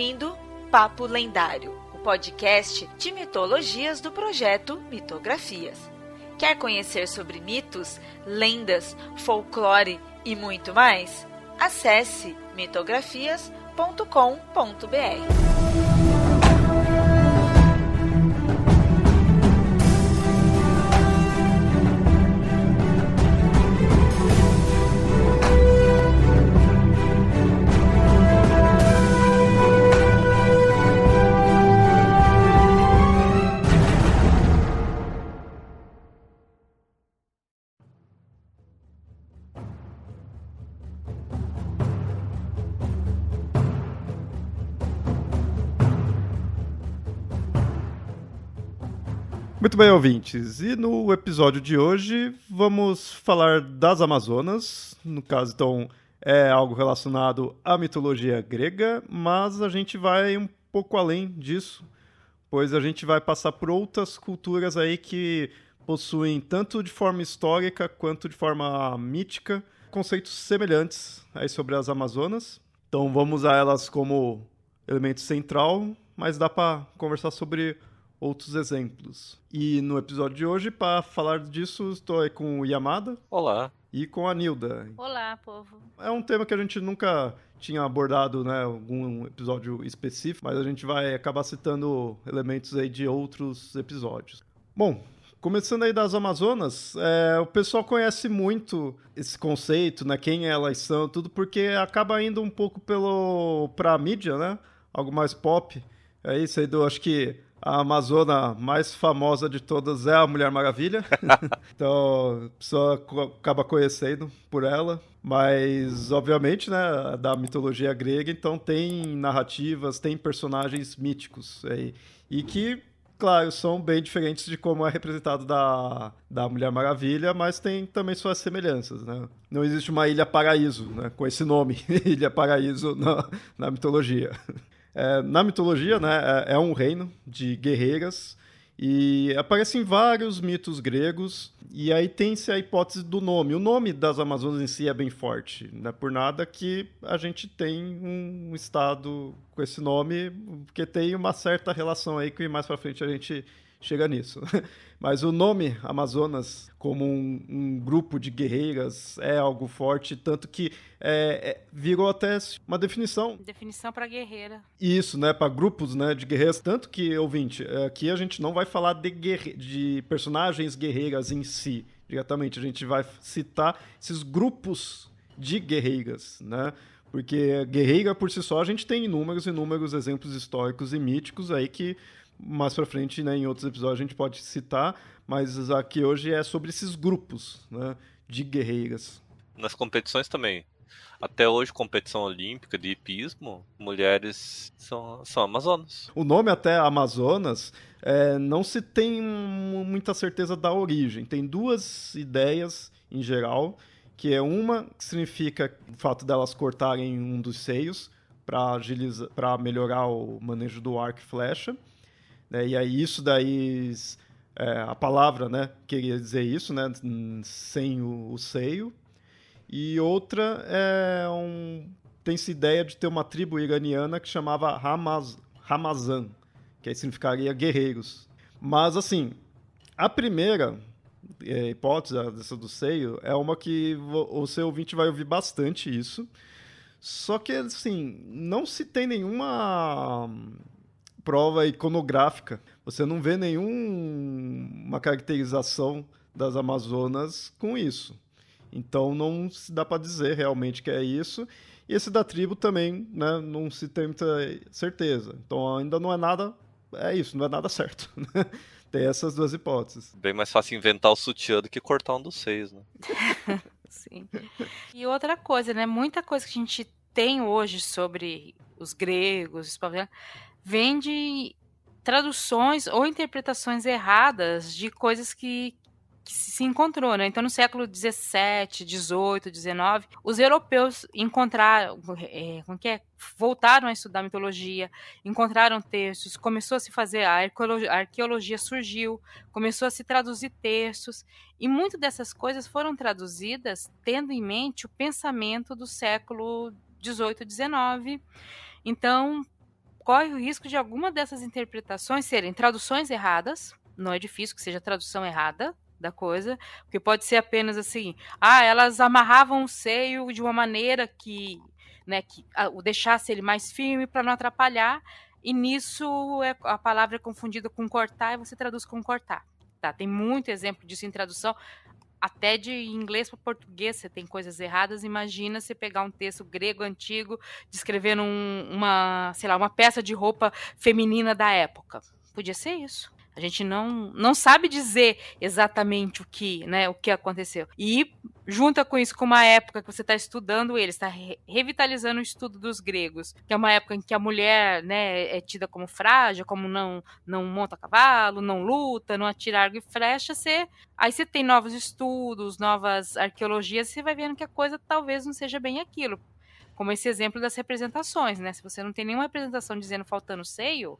ouvindo Papo Lendário, o podcast de mitologias do projeto Mitografias. Quer conhecer sobre mitos, lendas, folclore e muito mais? Acesse mitografias.com.br. Muito bem, ouvintes. E no episódio de hoje vamos falar das Amazonas. No caso, então, é algo relacionado à mitologia grega, mas a gente vai um pouco além disso, pois a gente vai passar por outras culturas aí que possuem, tanto de forma histórica quanto de forma mítica, conceitos semelhantes aí sobre as Amazonas. Então vamos usar elas como elemento central, mas dá para conversar sobre outros exemplos. E no episódio de hoje, para falar disso, estou aí com o Yamada. Olá. E com a Nilda. Olá, povo. É um tema que a gente nunca tinha abordado, né, algum episódio específico, mas a gente vai acabar citando elementos aí de outros episódios. Bom, começando aí das Amazonas, o pessoal conhece muito esse conceito, né, quem elas são, tudo, porque acaba indo um pouco pra mídia, né, algo mais pop. É isso aí, acho que a Amazona mais famosa de todas é a Mulher Maravilha. Então, a pessoa acaba conhecendo por ela. Mas, obviamente, né, da mitologia grega, então tem narrativas, tem personagens míticos. E que, claro, são bem diferentes de como é representado da Mulher Maravilha, mas tem também suas semelhanças, né? Não existe uma Ilha Paraíso, né, com esse nome, Ilha Paraíso na mitologia. Na mitologia, né, é um reino de guerreiras e aparecem vários mitos gregos, e aí tem-se a hipótese do nome. O nome das Amazonas em si é bem forte, não é por nada que a gente tem um estado com esse nome, porque tem uma certa relação aí que mais pra frente a gente chega nisso. Mas o nome Amazonas, como um grupo de guerreiras, é algo forte, tanto que virou até uma definição. Definição para guerreira. Isso, né, para grupos, né, de guerreiras. Tanto que, ouvinte, aqui a gente não vai falar de personagens guerreiras em si, diretamente. A gente vai citar esses grupos de guerreiras, né? Porque guerreira por si só a gente tem inúmeros exemplos históricos e míticos aí que mais pra frente, né, em outros episódios a gente pode citar, mas aqui hoje é sobre esses grupos, né, de guerreiras. Nas competições também. Até hoje, competição olímpica de hipismo, mulheres são amazonas. O nome até Amazonas não se tem muita certeza da origem. Tem duas ideias em geral, que é uma que significa o fato delas cortarem um dos seios para melhorar o manejo do arco e flecha. E aí isso daí, a palavra, né, queria dizer isso, né, sem o seio. E outra tem-se ideia de ter uma tribo iraniana que chamava Ramazan, que aí significaria guerreiros. Mas, assim, a primeira hipótese, dessa do seio, é uma que o seu ouvinte vai ouvir bastante isso. Só que, assim, não se tem nenhuma prova iconográfica. Você não vê nenhuma caracterização das Amazonas com isso. Então não se dá para dizer realmente que é isso. E esse da tribo também, né, não se tem muita certeza. Então ainda não é nada, não é nada certo. Tem essas duas hipóteses. Bem mais fácil inventar o sutiã do que cortar um dos seios, né? Sim. E outra coisa, né, muita coisa que a gente tem hoje sobre os gregos, os vem de traduções ou interpretações erradas de coisas que se encontrou, né? Então, no século XVII, XVIII, XIX, os europeus encontraram, voltaram a estudar mitologia, encontraram textos, começou a se fazer, a arqueologia surgiu, começou a se traduzir textos, e muitas dessas coisas foram traduzidas tendo em mente o pensamento do século XVIII, XIX. Então, corre o risco de alguma dessas interpretações serem traduções erradas. Não é difícil que seja tradução errada da coisa, porque pode ser apenas assim, elas amarravam o seio de uma maneira que, né, que o deixasse ele mais firme para não atrapalhar, e nisso a palavra é confundida com cortar e você traduz com cortar. Tá? Tem muito exemplo disso em tradução, até de inglês para português você tem coisas erradas. Imagina você pegar um texto grego antigo descrevendo uma peça de roupa feminina da época. Podia ser isso. A gente não sabe dizer exatamente o que aconteceu. E junta com isso, com uma época que você está estudando ele, está revitalizando o estudo dos gregos, que é uma época em que a mulher, né, é tida como frágil, como não monta cavalo, não luta, não atira arco e flecha. Aí você tem novos estudos, novas arqueologias, e você vai vendo que a coisa talvez não seja bem aquilo. Como esse exemplo das representações, né? Se você não tem nenhuma representação dizendo faltando seio,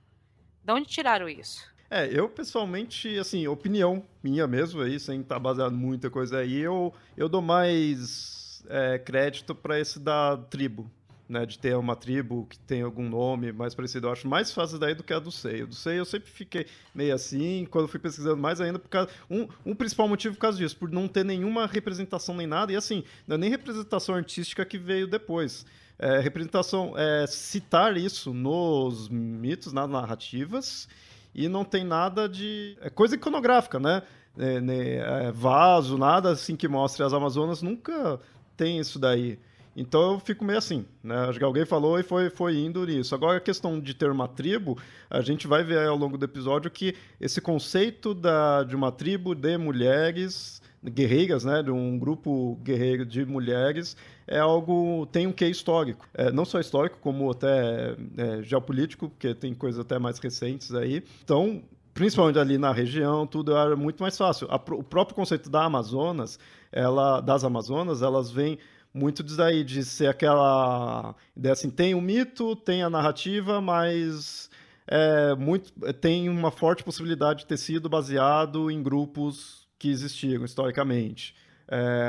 de onde tiraram isso? Eu pessoalmente, assim, opinião minha mesmo aí, sem estar baseado em muita coisa aí, eu dou mais crédito para esse da tribo, né? De ter uma tribo que tem algum nome mais parecido. Eu acho mais fácil daí do que a do seio. Do seio eu sempre fiquei meio assim, quando fui pesquisando mais ainda, por causa. Um principal motivo por causa disso, por não ter nenhuma representação nem nada, e assim, não é nem representação artística que veio depois. Citar isso nos mitos, nas narrativas. E não tem nada de... É coisa iconográfica, né? Vaso, nada assim que mostre as Amazonas, nunca tem isso daí. Então eu fico meio assim, né? Acho que alguém falou e foi indo nisso. Agora, a questão de ter uma tribo, a gente vai ver ao longo do episódio que esse conceito de uma tribo de mulheres guerreiras, né? De um grupo guerreiro de mulheres, tem um quê histórico. Não só histórico, como até geopolítico, porque tem coisas até mais recentes aí. Então, principalmente ali na região, tudo era muito mais fácil. O próprio conceito das Amazonas, elas vêm muito disso aí, de ser aquela ideia assim, tem o mito, tem a narrativa, mas tem uma forte possibilidade de ter sido baseado em grupos que existiram historicamente.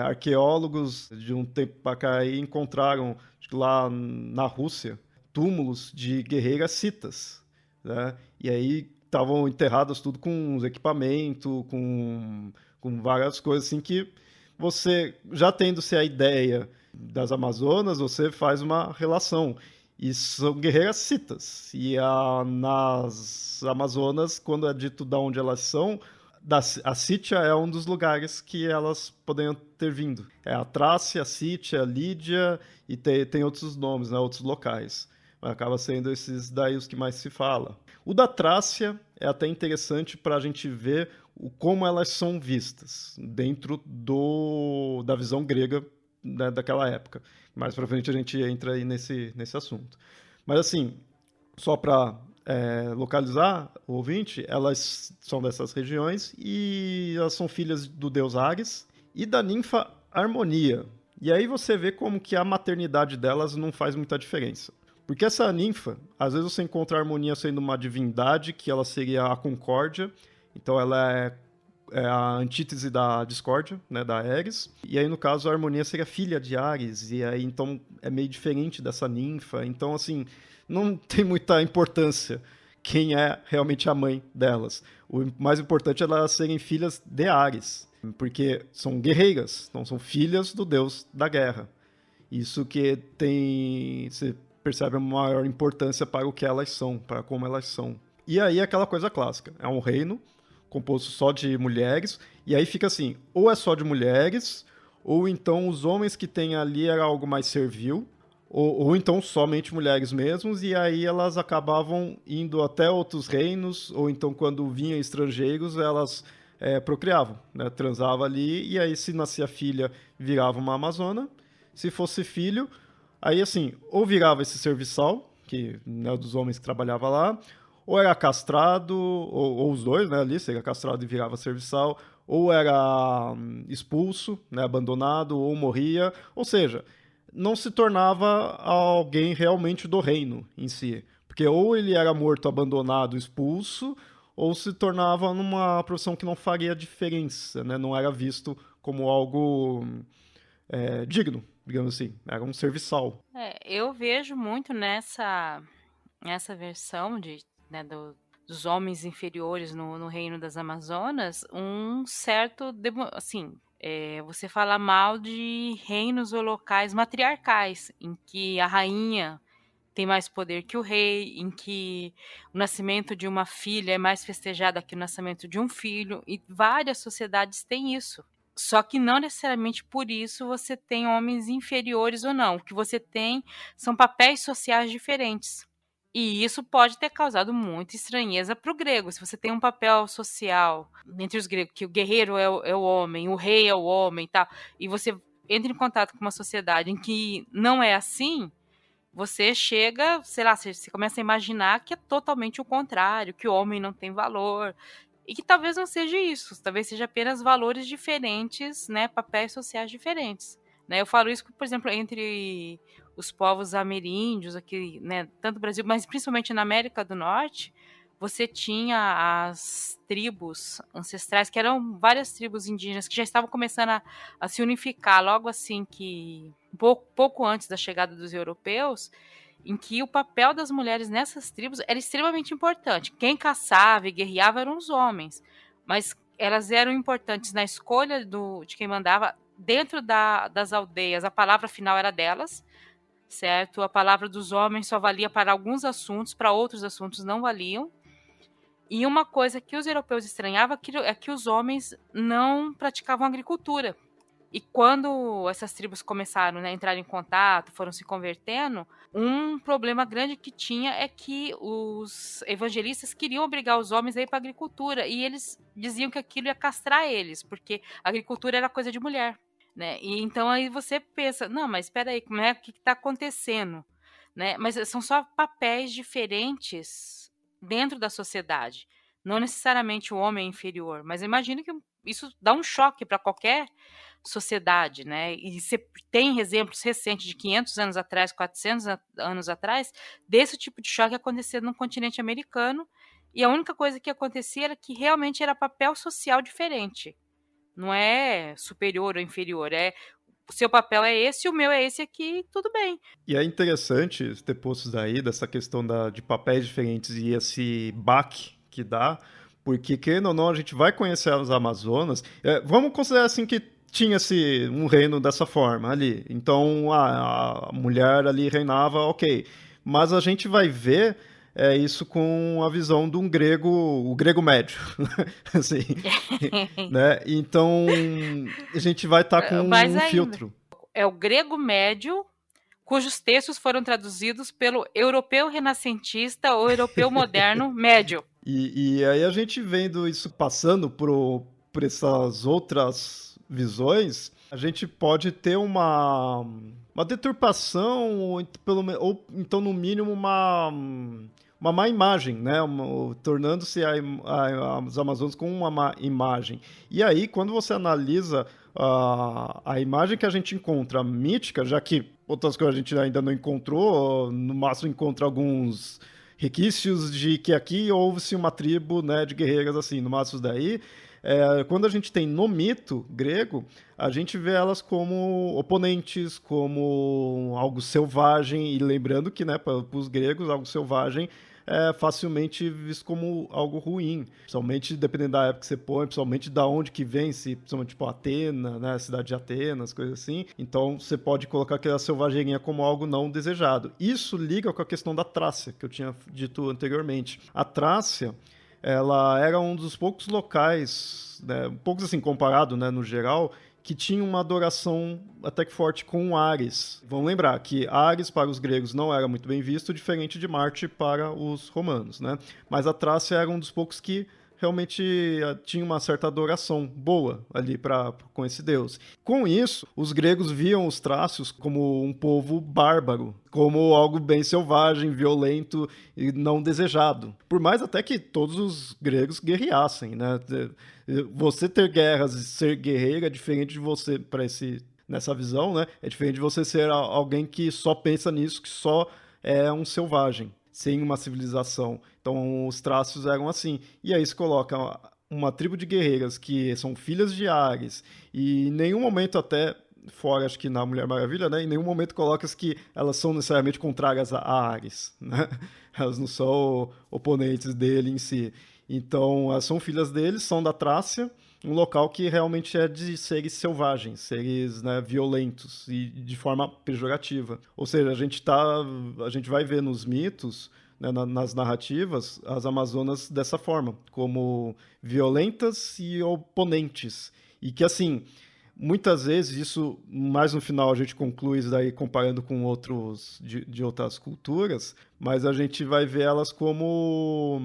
Arqueólogos de um tempo para cá aí encontraram, acho que lá na Rússia, túmulos de guerreiras citas, né? E aí estavam enterradas tudo com uns equipamentos, com várias coisas assim que você, já tendo-se a ideia das Amazonas, você faz uma relação. E são guerreiras citas. E nas Amazonas, quando é dito de onde elas são, a Sítia é um dos lugares que elas poderiam ter vindo. É a Trácia, a Sítia, a Lídia, e tem outros nomes, né, outros locais. Mas acaba sendo esses daí os que mais se fala. O da Trácia é até interessante para a gente ver como elas são vistas dentro da visão grega, né, daquela época. Mais para frente a gente entra aí nesse assunto. Mas assim, só para localizar o ouvinte, elas são dessas regiões e elas são filhas do deus Ares e da ninfa Harmonia. E aí você vê como que a maternidade delas não faz muita diferença. Porque essa ninfa, às vezes você encontra a Harmonia sendo uma divindade, que ela seria a concórdia, então ela é a antítese da discórdia, né, da Ares. E aí, no caso, a Harmonia seria filha de Ares, e aí, então, é meio diferente dessa ninfa. Então, assim, não tem muita importância quem é realmente a mãe delas. O mais importante é elas serem filhas de Ares, porque são guerreiras, então são filhas do deus da guerra. Isso que você percebe a maior importância para o que elas são, para como elas são. E aí, aquela coisa clássica, é um reino composto só de mulheres, e aí fica assim, ou é só de mulheres, ou então os homens que tem ali era algo mais servil, ou então somente mulheres mesmos, e aí elas acabavam indo até outros reinos, ou então quando vinham estrangeiros, elas procriavam, né? Transavam ali, e aí se nascia filha, virava uma amazona, se fosse filho, aí assim, ou virava esse serviçal, que né, dos homens que trabalhavam lá, ou era castrado, ou os dois, né, ali, seria castrado e virava serviçal, ou era expulso, né, abandonado, ou morria, ou seja, não se tornava alguém realmente do reino em si, porque ou ele era morto, abandonado, expulso, ou se tornava numa profissão que não faria diferença, né, não era visto como algo digno, digamos assim, era um serviçal. Eu vejo muito essa versão né, dos homens inferiores no reino das Amazonas, um certo, assim, você fala mal de reinos ou locais matriarcais, em que a rainha tem mais poder que o rei, em que o nascimento de uma filha é mais festejado que o nascimento de um filho, e várias sociedades têm isso. Só que não necessariamente por isso você tem homens inferiores ou não. O que você tem são papéis sociais diferentes. E isso pode ter causado muita estranheza para o grego. Se você tem um papel social entre os gregos, que o guerreiro é o homem, o rei é o homem e tal, e você entra em contato com uma sociedade em que não é assim, você chega, sei lá, você começa a imaginar que é totalmente o contrário, que o homem não tem valor, e que talvez não seja isso, talvez seja apenas valores diferentes, né, papéis sociais diferentes. Né? Eu falo isso, por exemplo, entre os povos ameríndios aqui, né, tanto no Brasil, mas principalmente na América do Norte, você tinha as tribos ancestrais, que eram várias tribos indígenas que já estavam começando a se unificar logo assim que, pouco antes da chegada dos europeus, em que o papel das mulheres nessas tribos era extremamente importante. Quem caçava e guerreava eram os homens, mas elas eram importantes na escolha de quem mandava dentro das aldeias. A palavra final era delas, certo? A palavra dos homens só valia para alguns assuntos, para outros assuntos não valiam. E uma coisa que os europeus estranhavam é que os homens não praticavam agricultura. E quando essas tribos começaram, né, a entrar em contato, foram se convertendo, um problema grande que tinha é que os evangelistas queriam obrigar os homens a ir para a agricultura, e eles diziam que aquilo ia castrar eles, porque a agricultura era coisa de mulher. Né? E então aí você pensa, não, mas espera aí, como é, o que está acontecendo? Né? Mas são só papéis diferentes dentro da sociedade. Não necessariamente o homem é inferior, mas imagino que isso dá um choque para qualquer sociedade, né? E você tem exemplos recentes de 500 anos atrás, 400 anos atrás, desse tipo de choque acontecendo no continente americano, e a única coisa que acontecia era que realmente era papel social diferente. Não é superior ou inferior, o seu papel é esse, o meu é esse aqui, tudo bem. E é interessante ter posto daí, dessa questão de papéis diferentes e esse baque que dá, porque, querendo ou não, a gente vai conhecer as Amazonas. Vamos considerar assim que tinha-se um reino dessa forma ali. Então a mulher ali reinava, ok. Mas a gente vai ver isso com a visão de um grego, o grego médio. assim, né? Então a gente vai estar com um filtro. É o grego médio, cujos textos foram traduzidos pelo europeu renascentista ou europeu moderno médio. E aí a gente vendo isso passando por essas outras visões, a gente pode ter uma deturpação, ou então, no mínimo, uma má imagem, né? Tornando-se as Amazonas com uma má imagem. E aí, quando você analisa a imagem que a gente encontra mítica, já que outras coisas a gente ainda não encontrou, no máximo encontra alguns requisitos de que aqui houve-se uma tribo, né, de guerreiras assim, no máximo daí. Quando a gente tem no mito grego, a gente vê elas como oponentes, como algo selvagem, e lembrando que, né, para os gregos, algo selvagem é facilmente visto como algo ruim, principalmente dependendo da época que você põe, principalmente da onde que vem, se principalmente tipo Atena, né, a cidade de Atenas, coisas assim. Então você pode colocar aquela selvageirinha como algo não desejado. Isso liga com a questão da Trácia, que eu tinha dito anteriormente. A Trácia, ela era um dos poucos locais, né, poucos assim comparado, né, no geral, que tinha uma adoração até que forte com Ares. Vamos lembrar que Ares para os gregos não era muito bem visto, diferente de Marte para os romanos, né? Mas a Trácia era um dos poucos que realmente tinha uma certa adoração boa ali com esse deus. Com isso, os gregos viam os trácios como um povo bárbaro, como algo bem selvagem, violento e não desejado. Por mais até que todos os gregos guerreassem, né? Você ter guerras e ser guerreiro é diferente de você, nessa visão, né? É diferente de você ser alguém que só pensa nisso, que só é um selvagem, sem uma civilização. Então, os traços eram assim. E aí se coloca uma tribo de guerreiras que são filhas de Ares, e em nenhum momento até fora, acho que na Mulher Maravilha, né? Em nenhum momento coloca que elas são necessariamente contrárias a Ares, né? Elas não são oponentes dele em si. Então, elas são filhas dele, são da Trácia, um local que realmente é de seres selvagens, seres, né, violentos e de forma pejorativa. Ou seja, a gente vai ver nos mitos, né, nas narrativas, as Amazonas dessa forma, como violentas e oponentes. E que, assim, muitas vezes, isso mais no final a gente conclui isso daí comparando com outros de outras culturas, mas a gente vai ver elas como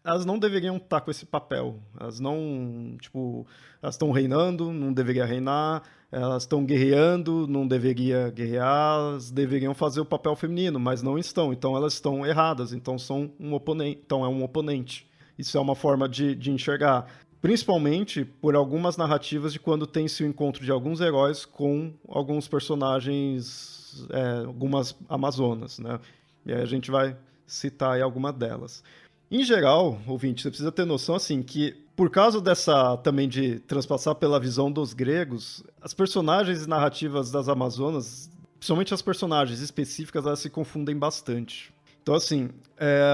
elas não deveriam estar com esse papel. Elas não, tipo, elas estão reinando, não deveria reinar, elas estão guerreando, não deveria guerrear, elas deveriam fazer o papel feminino, mas não estão. Então elas estão erradas, então são um oponente, então é um oponente. Isso é uma forma de enxergar. Principalmente por algumas narrativas de quando tem-se o encontro de alguns heróis com alguns personagens, algumas Amazonas, né? E aí a gente vai citar aí alguma delas. Em geral, ouvinte, você precisa ter noção, assim, que por causa dessa, também de transpassar pela visão dos gregos, as personagens e narrativas das Amazonas, principalmente as personagens específicas, elas se confundem bastante. Então, assim,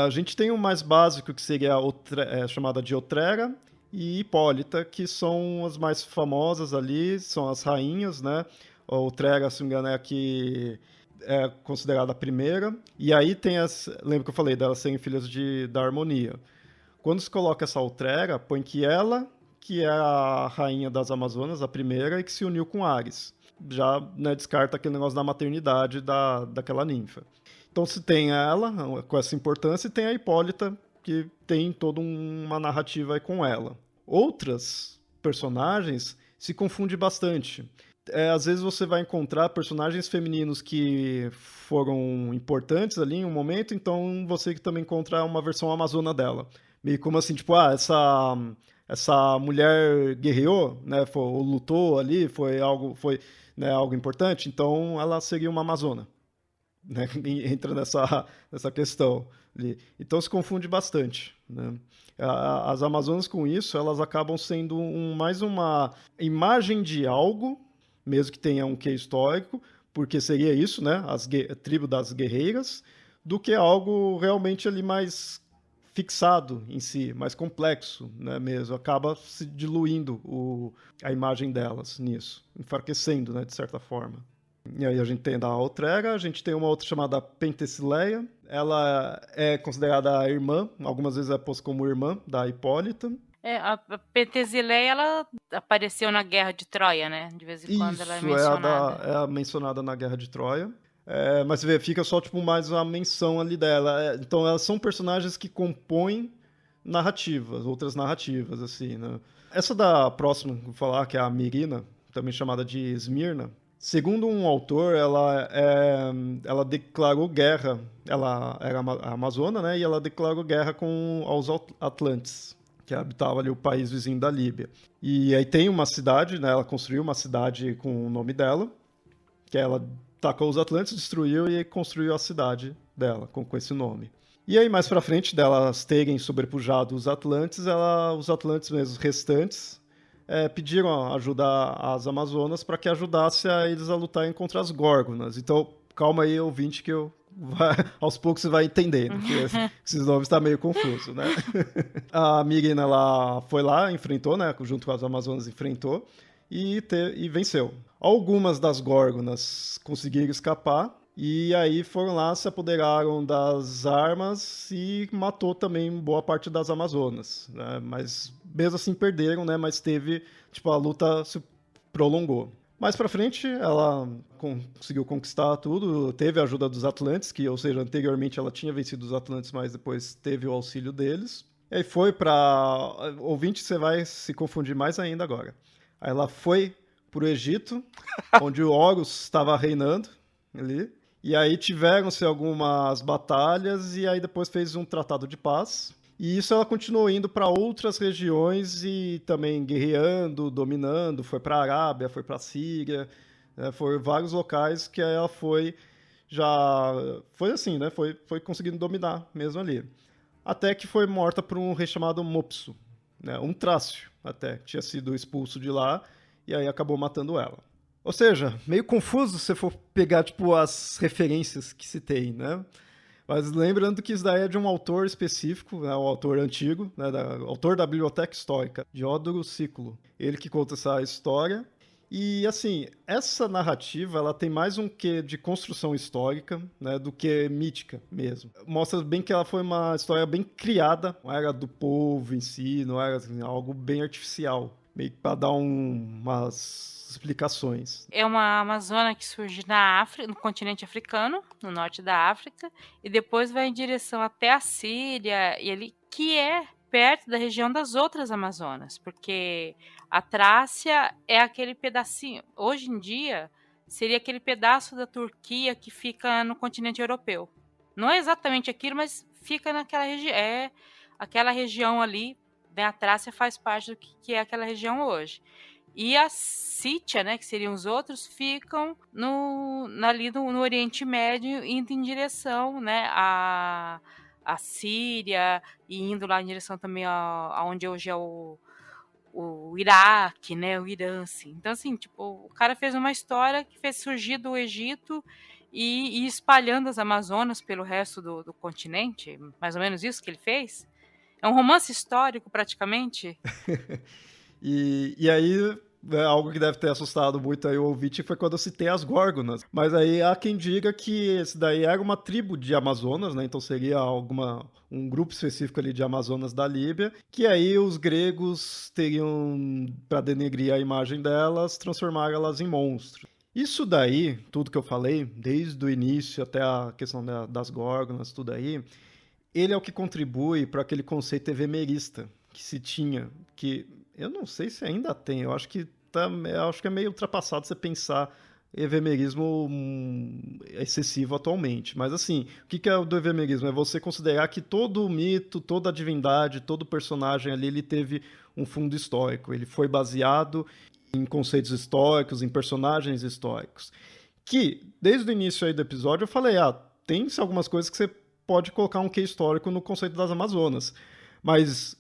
a gente tem o mais básico, que seria chamada de Otrera, e Hipólita, que são as mais famosas ali, são as rainhas, né? O Trega, se não me engano, é a que é considerada a primeira. E aí tem lembra que eu falei delas serem filhas da harmonia. Quando se coloca essa Outrera, põe que ela, que é a rainha das Amazonas, a primeira, e que se uniu com Ares. Já, né, descarta aquele negócio da maternidade daquela ninfa. Então se tem ela, com essa importância, e tem a Hipólita, que tem toda uma narrativa aí com ela. Outras personagens se confundem bastante. Às vezes você vai encontrar personagens femininos que foram importantes ali em um momento, então você também encontra uma versão amazona dela. Meio como assim, tipo, essa mulher guerreou, né, ou lutou ali, foi né, algo importante, então ela seria uma amazona. Né, entra nessa questão ali. Então se confunde bastante, né? As Amazonas com isso, elas acabam sendo mais uma imagem de algo, mesmo que tenha um quê histórico, porque seria isso, né, a tribo das guerreiras, do que algo realmente ali mais fixado em si, mais complexo, né, mesmo. Acaba se diluindo a imagem delas nisso, enfraquecendo, né, de certa forma. E aí a gente tem da Outrera, a gente tem uma outra chamada Pentesileia. Ela é considerada a irmã, algumas vezes é posta como irmã da Hipólita. A Pentesileia, ela apareceu na Guerra de Troia, né? De vez em quando ela é mencionada. É a mencionada na Guerra de Troia. Mas você vê, fica só tipo mais uma menção ali dela. Então elas são personagens que compõem narrativas, outras narrativas, assim, né? Essa da próxima que eu vou falar, que é a Mirina, também chamada de Esmirna. Segundo um autor, ela declarou guerra, ela era a Amazona, né, e ela declarou guerra aos Atlantes, que habitavam ali o país vizinho da Líbia. E aí tem uma cidade, né, ela construiu uma cidade com o nome dela, que ela tacou os Atlantes, destruiu e construiu a cidade dela com esse nome. E aí mais pra frente delas terem sobrepujado os Atlantes, os Atlantes mesmo restantes, pediram ajuda às Amazonas para que ajudasse eles a lutarem contra as Górgonas. Então, calma aí, ouvinte, que aos poucos você vai entendendo, porque esses nomes estão meio confusos, né? A Mirina, ela foi lá, enfrentou, né? Junto com as Amazonas, enfrentou e venceu. Algumas das Górgonas conseguiram escapar, e aí foram lá, se apoderaram das armas e matou também boa parte das Amazonas, né? Mas mesmo assim perderam, né? Mas a luta se prolongou. Mais pra frente, ela conseguiu conquistar tudo, teve a ajuda dos Atlantes, ou seja, anteriormente ela tinha vencido os Atlantes, mas depois teve o auxílio deles. E aí foi pra... Ouvinte, você vai se confundir mais ainda agora. Aí ela foi pro Egito, onde o Horus estava reinando ali. E aí tiveram-se algumas batalhas e aí depois fez um tratado de paz. E isso ela continuou indo para outras regiões e também guerreando, dominando. Foi para a Arábia, foi para a Síria, né? Foi vários locais que ela foi assim, né? Foi conseguindo dominar mesmo ali. Até que foi morta por um rei chamado Mopsu, né? Um trácio até, que tinha sido expulso de lá e aí acabou matando ela. Ou seja, meio confuso se você for pegar, tipo, as referências que se tem, né? Mas lembrando que isso daí é de um autor específico, né, um autor antigo, né, autor da Biblioteca Histórica, Diodoro Sículo. Ele que conta essa história. E, assim, essa narrativa, ela tem mais um quê de construção histórica, né, do que mítica mesmo. Mostra bem que ela foi uma história bem criada, não era do povo em si, não era assim, algo bem artificial, meio que para dar umas explicações. É uma Amazônia que surge na África, no continente africano, no norte da África, e depois vai em direção até a Síria, e ali, que é perto da região das outras Amazonas, porque a Trácia é aquele pedacinho, hoje em dia, seria aquele pedaço da Turquia que fica no continente europeu. Não é exatamente aquilo, mas fica naquela região, é aquela região ali, né, a Trácia faz parte do que é aquela região hoje. E a Sítia, né, que seriam os outros, ficam ali no Oriente Médio, indo em direção, né, à Síria, e indo lá em direção também aonde hoje é o Iraque, né, o Irã, assim. Então, assim, tipo, o cara fez uma história que fez surgir do Egito e espalhando as Amazonas pelo resto do continente, mais ou menos isso que ele fez. É um romance histórico, praticamente. E aí, algo que deve ter assustado muito aí o ouvinte foi quando eu citei as Górgonas. Mas aí há quem diga que esse daí era uma tribo de Amazonas, né? Então seria um grupo específico ali de Amazonas da Líbia, que aí os gregos teriam, para denegrir a imagem delas, transformar elas em monstros. Isso daí, tudo que eu falei, desde o início até a questão das Górgonas, tudo aí, ele é o que contribui para aquele conceito evemerista que se tinha, que eu não sei se ainda tem, eu acho que é meio ultrapassado você pensar evemerismo excessivo atualmente. Mas assim, o que é o do evemerismo? É você considerar que todo mito, toda divindade, todo personagem ali, ele teve um fundo histórico. Ele foi baseado em conceitos históricos, em personagens históricos. Que, desde o início aí do episódio, eu falei, tem algumas coisas que você pode colocar um quê histórico no conceito das Amazonas. Mas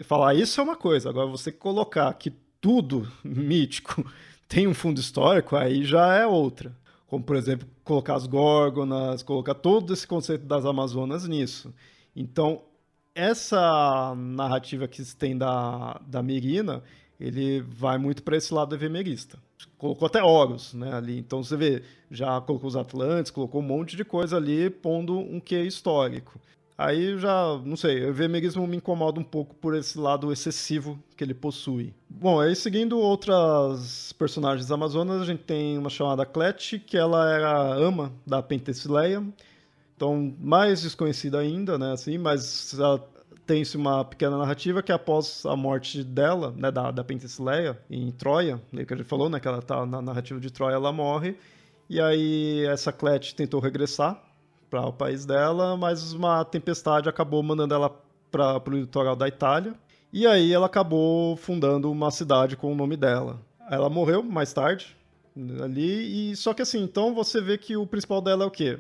falar isso é uma coisa. Agora, você colocar que tudo mítico tem um fundo histórico, aí já é outra. Como, por exemplo, colocar as Górgonas, colocar todo esse conceito das Amazonas nisso. Então, essa narrativa que se tem da Mirina, ele vai muito para esse lado evemerista. Colocou até Horus, né, ali. Então, você vê, já colocou os Atlantes, colocou um monte de coisa ali, pondo um quê histórico. Aí já, não sei, o evemerismo me incomoda um pouco por esse lado excessivo que ele possui. Bom, aí seguindo outras personagens amazonas, a gente tem uma chamada Clete, que ela era a ama da Penthesilea. Então, mais desconhecida ainda, né, assim, mas tem-se uma pequena narrativa que após a morte dela, né, da Penthesilea, em Troia, né, que a gente falou, né, que ela tá na narrativa de Troia, ela morre, e aí essa Clete tentou regressar para o país dela, mas uma tempestade acabou mandando ela para o litoral da Itália, e aí ela acabou fundando uma cidade com o nome dela. Ela morreu mais tarde, ali, e só que assim, então você vê que o principal dela é o quê?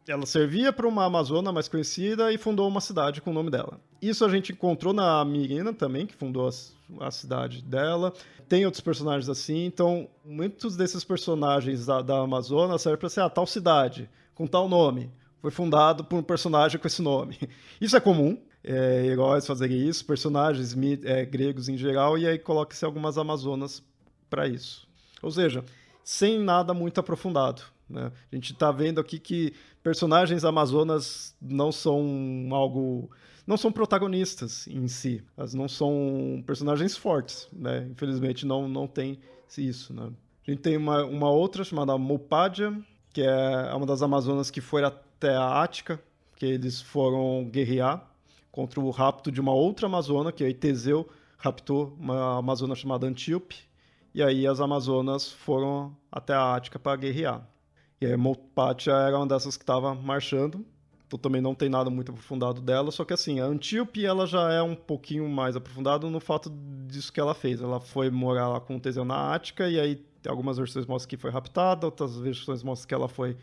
Ela servia para uma amazona mais conhecida e fundou uma cidade com o nome dela. Isso a gente encontrou na Mirina também, que fundou a cidade dela. Tem outros personagens assim, então muitos desses personagens da Amazônia servem para ser tal cidade, com tal nome. Foi fundado por um personagem com esse nome. Isso é comum, heróis fazerem isso, personagens gregos em geral, e aí coloca-se algumas Amazonas para isso. Ou seja, sem nada muito aprofundado. Né? A gente está vendo aqui que personagens amazonas não são não são protagonistas em si. Elas não são personagens fortes. Né? Infelizmente não tem isso. Né? A gente tem uma outra chamada Mopádia, que é uma das amazonas que foi até a Ática, que eles foram guerrear contra o rapto de uma outra amazona, que aí Teseu raptou uma amazona chamada Antíope, e aí as amazonas foram até a Ática para guerrear. E a Mopátia era uma dessas que estava marchando, então também não tem nada muito aprofundado dela, só que assim, a Antíope ela já é um pouquinho mais aprofundado no fato disso que ela fez. Ela foi morar lá com o Teseu na Ática, e aí algumas versões mostram que foi raptada, outras versões mostram que ela foi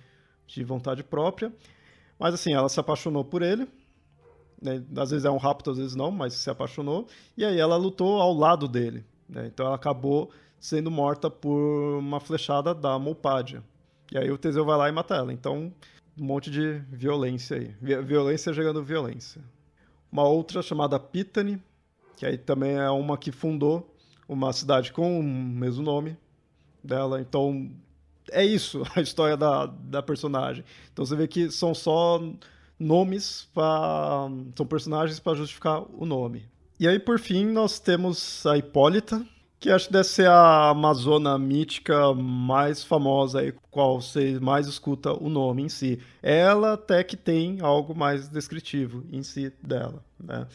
de vontade própria. Mas assim, ela se apaixonou por ele, né? Às vezes é um rapto, às vezes não, mas se apaixonou, e aí ela lutou ao lado dele. Né? Então ela acabou sendo morta por uma flechada da Molpádia. E aí o Teseu vai lá e mata ela. Então, um monte de violência aí. Violência gerando violência. Uma outra chamada Pítane, que aí também é uma que fundou uma cidade com o mesmo nome dela. Então, é isso a história da personagem. Então você vê que são só nomes são personagens para justificar o nome. E aí, por fim, nós temos a Hipólita, que acho que deve ser a amazona mítica mais famosa, aí, qual você mais escuta o nome em si. Ela até que tem algo mais descritivo em si dela, né?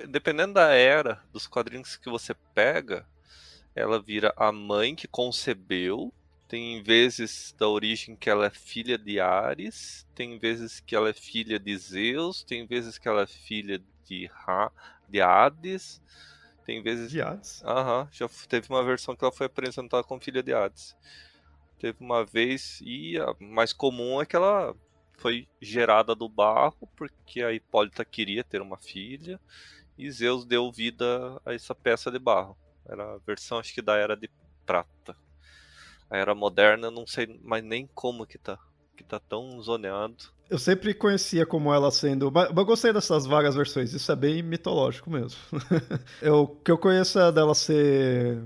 Dependendo da era dos quadrinhos que você pega, ela vira a mãe que concebeu. Tem vezes da origem que ela é filha de Ares, tem vezes que ela é filha de Zeus, tem vezes que ela é filha de Hades, tem vezes... De Hades? Aham, já teve uma versão que ela foi apresentada como filha de Hades. Teve uma vez, e a mais comum é que ela foi gerada do barro, porque a Hipólita queria ter uma filha, e Zeus deu vida a essa peça de barro. Era a versão, acho que da Era de Prata. A Era Moderna, eu não sei mais nem como que tá tão zoneado. Eu sempre conhecia como ela sendo... Mas eu gostei dessas várias versões, isso é bem mitológico mesmo. O que eu conheço é dela ser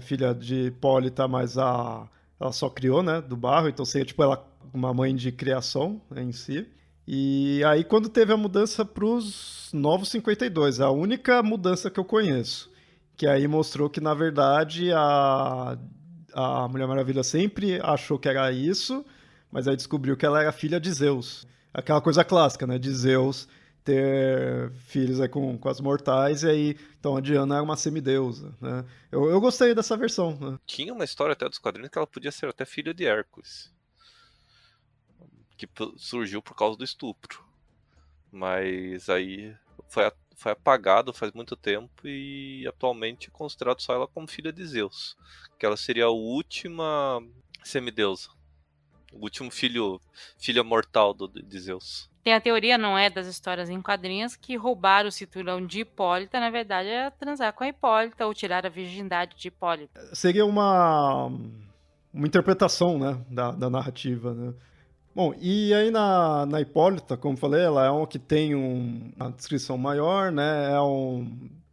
filha de Hipólita, mas ela só criou, né, do barro, então seria tipo ela uma mãe de criação, né, em si. E aí quando teve a mudança pros Novos 52, a única mudança que eu conheço, que aí mostrou que na verdade a Mulher Maravilha sempre achou que era isso, mas aí descobriu que ela era filha de Zeus. Aquela coisa clássica, né, de Zeus ter filhos aí com as mortais, e aí, então a Diana era uma semideusa, né? Eu gostei dessa versão, né? Tinha uma história até dos quadrinhos que ela podia ser até filha de Hércules, que surgiu por causa do estupro. Mas aí foi apagado faz muito tempo e atualmente é considerado só ela como filha de Zeus, que ela seria a última semideusa, o último filha mortal de Zeus. Tem a teoria, não é, das histórias em quadrinhos, que roubar o cinturão de Hipólita, na verdade, é transar com a Hipólita ou tirar a virgindade de Hipólita. Seria uma interpretação, né, da narrativa, né? Bom, e aí na Hipólita, como falei, ela é uma que tem uma descrição maior, né?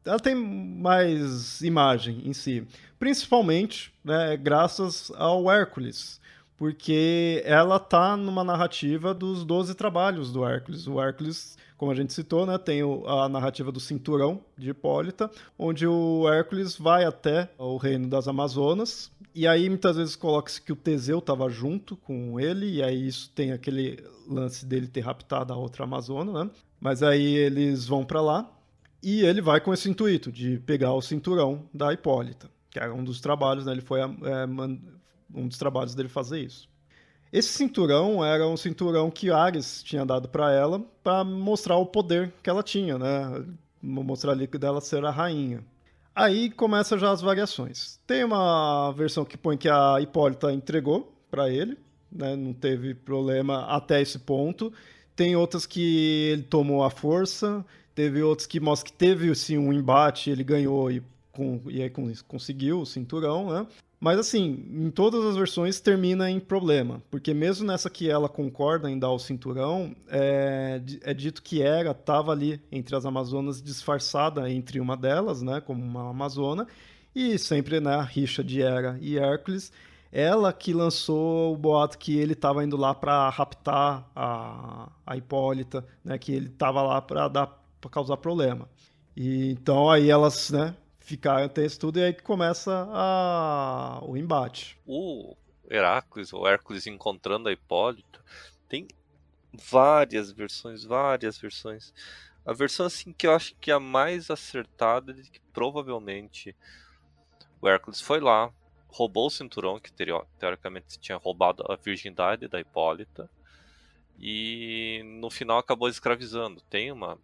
Ela tem mais imagem em si. Principalmente, né, graças ao Hércules, porque ela tá numa narrativa dos 12 trabalhos do Hércules. O Hércules, como a gente citou, né, tem a narrativa do Cinturão de Hipólita, onde o Hércules vai até o reino das Amazonas, e aí muitas vezes coloca-se que o Teseu estava junto com ele, e aí isso tem aquele lance dele ter raptado a outra Amazona, né? Mas aí eles vão para lá, e ele vai com esse intuito de pegar o cinturão da Hipólita, que era um dos trabalhos, né? Ele foi um dos trabalhos dele fazer isso. Esse cinturão era um cinturão que Ares tinha dado para ela para mostrar o poder que ela tinha, né? Mostrar ali dela ser a rainha. Aí começa já as variações. Tem uma versão que põe que a Hipólita entregou para ele, né? Não teve problema até esse ponto. Tem outras que ele tomou à força. Teve outras que mostram que teve sim um embate, ele ganhou e aí conseguiu o cinturão, né? Mas assim, em todas as versões termina em problema, porque mesmo nessa que ela concorda em dar o cinturão, é dito que Hera estava ali entre as Amazonas disfarçada entre uma delas, né, como uma Amazona, e sempre na rixa de Hera e Hércules, ela que lançou o boato que ele estava indo lá para raptar a Hipólita, né, que ele estava lá para causar problema. E então aí elas, né, ficaram até isso tudo, e aí que começa o embate. O Heracles, ou Hércules encontrando a Hipólita, tem várias versões. A versão assim que eu acho que é a mais acertada é que provavelmente o Hércules foi lá, roubou o cinturão, que teoricamente tinha roubado a virgindade da Hipólita, e no final acabou escravizando. Tem uma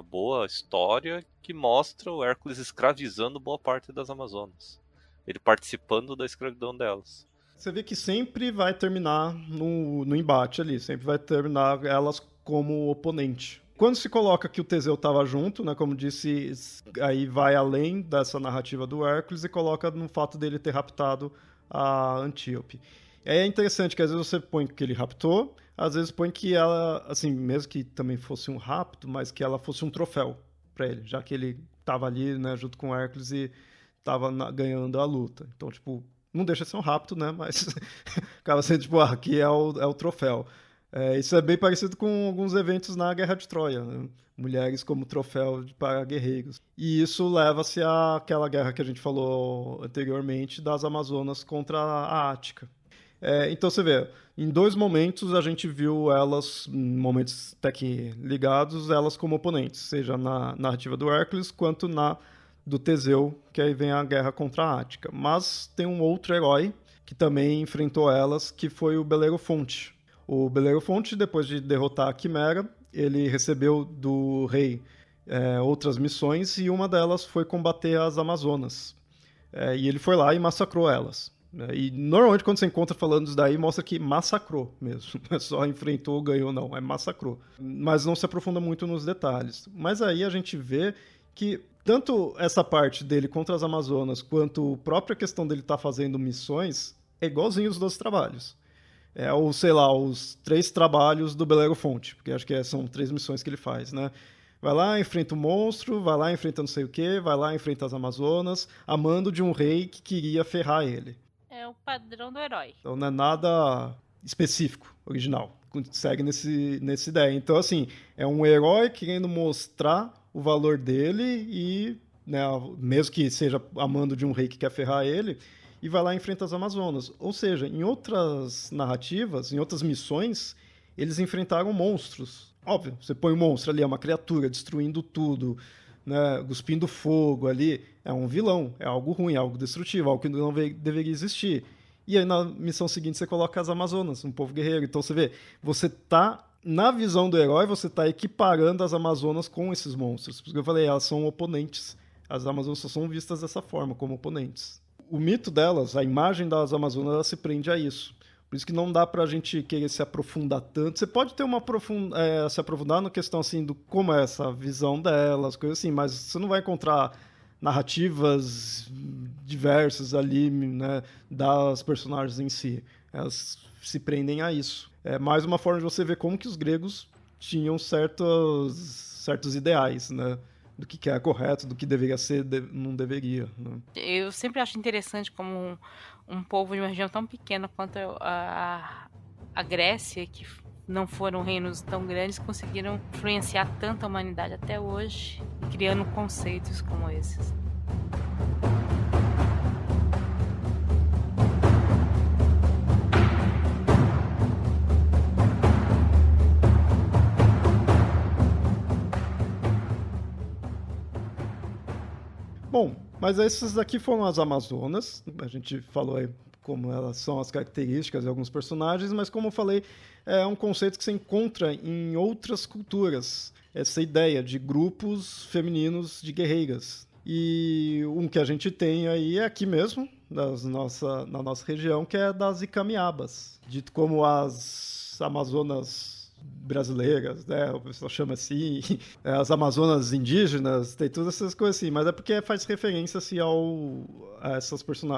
boa história que mostra o Hércules escravizando boa parte das Amazonas. Ele participando da escravidão delas. Você vê que sempre vai terminar no embate ali, sempre vai terminar elas como oponente, Quando se coloca que o Teseu estava junto, né, como disse, aí vai além dessa narrativa do Hércules e coloca no fato dele ter raptado a Antíope. É interessante que às vezes você põe que ele raptou, às vezes põe que ela, assim, mesmo que também fosse um rapto, mas que ela fosse um troféu para ele, já que ele estava ali, né, junto com o Hércules e estava ganhando a luta. Então, tipo, não deixa de ser um rapto, né, mas acaba sendo, tipo, aqui é o troféu. Isso é bem parecido com alguns eventos na Guerra de Troia, né? Mulheres como troféu para guerreiros. E isso leva-se àquela guerra que a gente falou anteriormente das Amazonas contra a Ática. Então você vê, em 2 momentos a gente viu elas, em momentos até que ligados, elas como oponentes, seja na narrativa do Hércules quanto na do Teseu, que aí vem a guerra contra a Ática. Mas tem um outro herói que também enfrentou elas, que foi o Belerofonte. O Belerofonte, depois de derrotar a Quimera, ele recebeu do rei outras missões e uma delas foi combater as Amazonas. E ele foi lá e massacrou elas. E normalmente quando você encontra falando isso daí, mostra que massacrou mesmo. Não é só enfrentou, ganhou, não. É massacrou. Mas não se aprofunda muito nos detalhes. Mas aí a gente vê que tanto essa parte dele contra as Amazonas, quanto a própria questão dele estar fazendo missões, é igualzinho os 12 trabalhos. Ou sei lá, os 3 trabalhos do Belerofonte, porque acho que são 3 missões que ele faz, né? Vai lá, enfrenta o monstro, vai lá, enfrenta não sei o quê, vai lá, enfrenta as Amazonas, a mando de um rei que queria ferrar ele. É o padrão do herói. Então não é nada específico, original. Segue nessa ideia. Então, assim, é um herói querendo mostrar o valor dele e, né, mesmo que seja a mando de um rei que quer ferrar ele, e vai lá e enfrenta as Amazonas. Ou seja, em outras narrativas, em outras missões, eles enfrentaram monstros. Óbvio, você põe um monstro ali, é uma criatura destruindo tudo, né, cuspindo fogo ali, é um vilão, é algo ruim, é algo destrutivo, algo que não deveria existir. E aí na missão seguinte você coloca as Amazonas, um povo guerreiro. Então você vê, você tá, na visão do herói, você tá equiparando as Amazonas com esses monstros. Porque eu falei, elas são oponentes. As Amazonas só são vistas dessa forma, como oponentes. O mito delas, a imagem das Amazonas, ela se prende a isso. Por isso que não dá pra gente querer se aprofundar tanto. Você pode ter se aprofundar na questão assim do como é essa visão delas, coisas assim, mas você não vai encontrar narrativas diversas ali, né, das personagens em si. Elas se prendem a isso. É mais uma forma de você ver como que os gregos tinham certos ideais, né? Do que é correto, do que deveria ser, não deveria. Né? Eu sempre acho interessante como um povo de uma região tão pequena quanto a Grécia, que não foram reinos tão grandes, conseguiram influenciar tanto a humanidade até hoje, criando conceitos como esses. Bom, mas essas daqui foram as Amazonas. A gente falou aí como elas são as características de alguns personagens, mas como eu falei, é um conceito que você encontra em outras culturas. Essa ideia de grupos femininos de guerreiras. E um que a gente tem aí é aqui mesmo, na nossa região, que é das Icamiabas. Dito como as Amazonas brasileiras, né? O pessoal chama assim, as Amazonas indígenas, tem todas essas coisas assim, mas é porque faz referência assim, a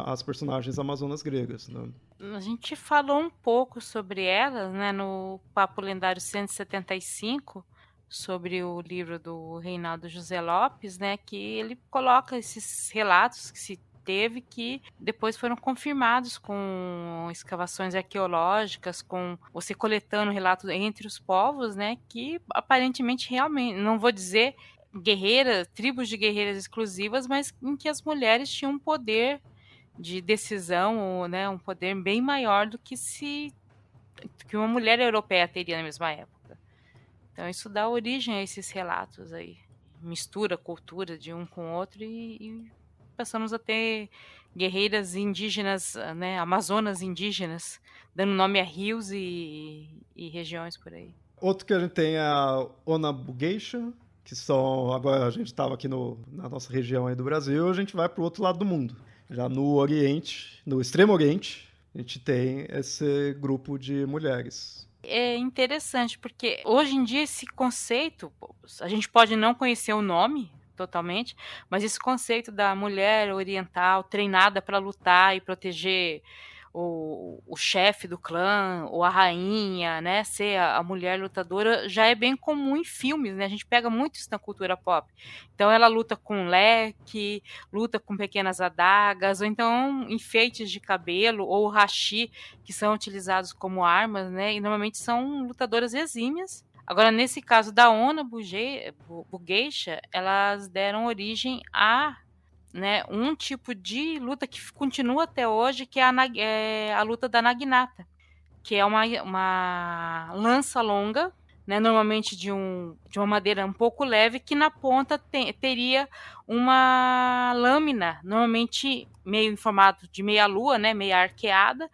as personagens amazonas gregas. Né? A gente falou um pouco sobre elas, né, no Papo Lendário 175, sobre o livro do Reinaldo José Lopes, né, que ele coloca esses relatos que se teve que depois foram confirmados com escavações arqueológicas, com você coletando relatos entre os povos, né, que aparentemente realmente, não vou dizer guerreiras, tribos de guerreiras exclusivas, mas em que as mulheres tinham um poder de decisão, né, um poder bem maior do que que uma mulher europeia teria na mesma época. Então isso dá origem a esses relatos aí, mistura a cultura de um com o outro e passamos a ter guerreiras indígenas, né, amazonas indígenas, dando nome a rios e regiões por aí. Outro que a gente tem é a Onabugeisha, que são, agora a gente estava aqui na nossa região aí do Brasil, a gente vai para o outro lado do mundo. Já no Oriente, no Extremo Oriente, a gente tem esse grupo de mulheres. É interessante, porque hoje em dia esse conceito, a gente pode não conhecer o nome totalmente, mas esse conceito da mulher oriental treinada para lutar e proteger o chefe do clã, ou a rainha, né, ser a mulher lutadora, já é bem comum em filmes, né? A gente pega muito isso na cultura pop. Então ela luta com leque, luta com pequenas adagas, ou então enfeites de cabelo, ou hashi, que são utilizados como armas, né? E normalmente são lutadoras exímias. Agora, nesse caso da Onna Bugeisha, elas deram origem a, né, um tipo de luta que continua até hoje, que é a luta da Naginata, que é uma lança longa, né, normalmente de uma madeira um pouco leve, que na ponta teria uma lâmina, normalmente meio em formato de meia-lua, né, meia arqueada,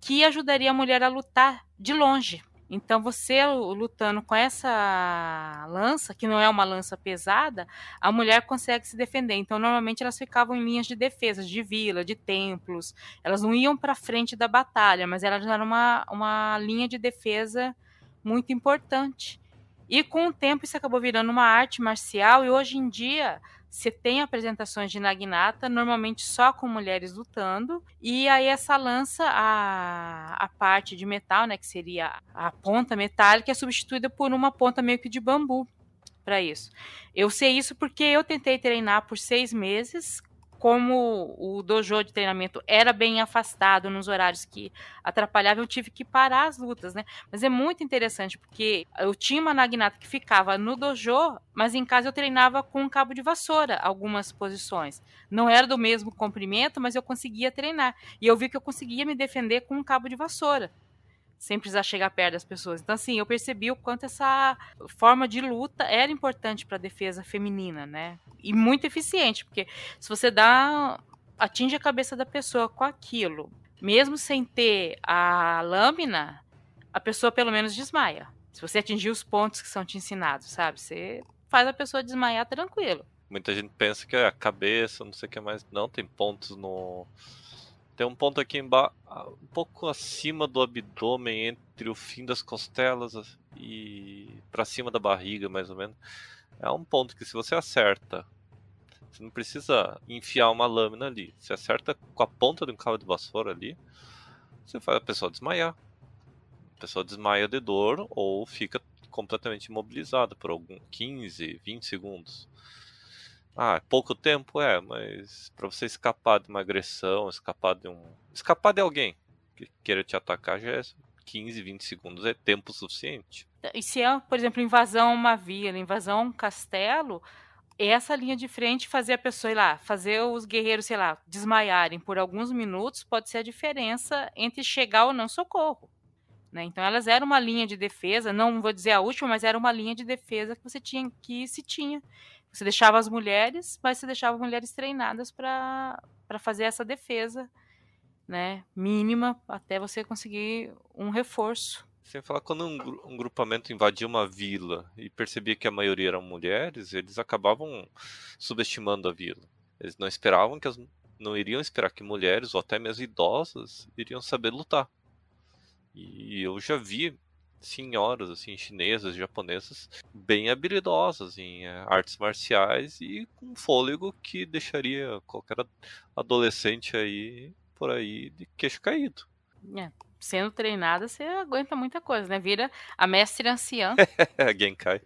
que ajudaria a mulher a lutar de longe. Então, você lutando com essa lança, que não é uma lança pesada, a mulher consegue se defender. Então, normalmente elas ficavam em linhas de defesa, de vila, de templos. Elas não iam para frente da batalha, mas elas eram uma linha de defesa muito importante. E com o tempo isso acabou virando uma arte marcial, e hoje em dia você tem apresentações de Naginata, normalmente só com mulheres lutando, e aí essa lança, a parte de metal, né, que seria a ponta metálica, é substituída por uma ponta meio que de bambu para isso. Eu sei isso porque eu tentei treinar por 6 meses, como o dojo de treinamento era bem afastado nos horários que atrapalhavam, eu tive que parar as lutas, né? Mas é muito interessante, porque eu tinha uma Naginata que ficava no dojo, mas em casa eu treinava com um cabo de vassoura, algumas posições. Não era do mesmo comprimento, mas eu conseguia treinar. E eu vi que eu conseguia me defender com um cabo de vassoura, sem precisar chegar perto das pessoas. Então, assim, eu percebi o quanto essa forma de luta era importante para a defesa feminina, né? E muito eficiente, porque se você atinge a cabeça da pessoa com aquilo, mesmo sem ter a lâmina, a pessoa pelo menos desmaia. Se você atingir os pontos que são te ensinados, sabe? Você faz a pessoa desmaiar tranquilo. Muita gente pensa que é a cabeça, não sei o que mais. Não, tem pontos no... Tem um ponto aqui embaixo, um pouco acima do abdômen, entre o fim das costelas e para cima da barriga, mais ou menos. É um ponto que, se você acerta, você não precisa enfiar uma lâmina ali. Você acerta com a ponta de um cabo de vassoura ali, você faz a pessoa desmaiar. A pessoa desmaia de dor ou fica completamente imobilizada por 15, 20 segundos. Ah, é pouco tempo? É, mas pra você escapar de uma agressão, escapar de alguém que queira te atacar, já é 15, 20 segundos é tempo suficiente. E se é, por exemplo, invasão a uma vila, invasão a um castelo, essa linha de frente, fazer a pessoa ir lá, fazer os guerreiros, sei lá, desmaiarem por alguns minutos, pode ser a diferença entre chegar ou não socorro, né? Então elas eram uma linha de defesa, não vou dizer a última, mas era uma linha de defesa que se tinha. Você deixava as mulheres, mas você deixava mulheres treinadas para fazer essa defesa, né, mínima, até você conseguir um reforço. Sem falar, quando um grupamento invadia uma vila e percebia que a maioria eram mulheres, eles acabavam subestimando a vila. Eles não iriam esperar que mulheres, ou até mesmo idosas, iriam saber lutar. E eu já vi senhoras, assim, chinesas, japonesas, bem habilidosas em artes marciais e com fôlego que deixaria qualquer adolescente aí, por aí, de queixo caído. Sendo treinada, você aguenta muita coisa, né? Vira a mestre anciã. Genkai.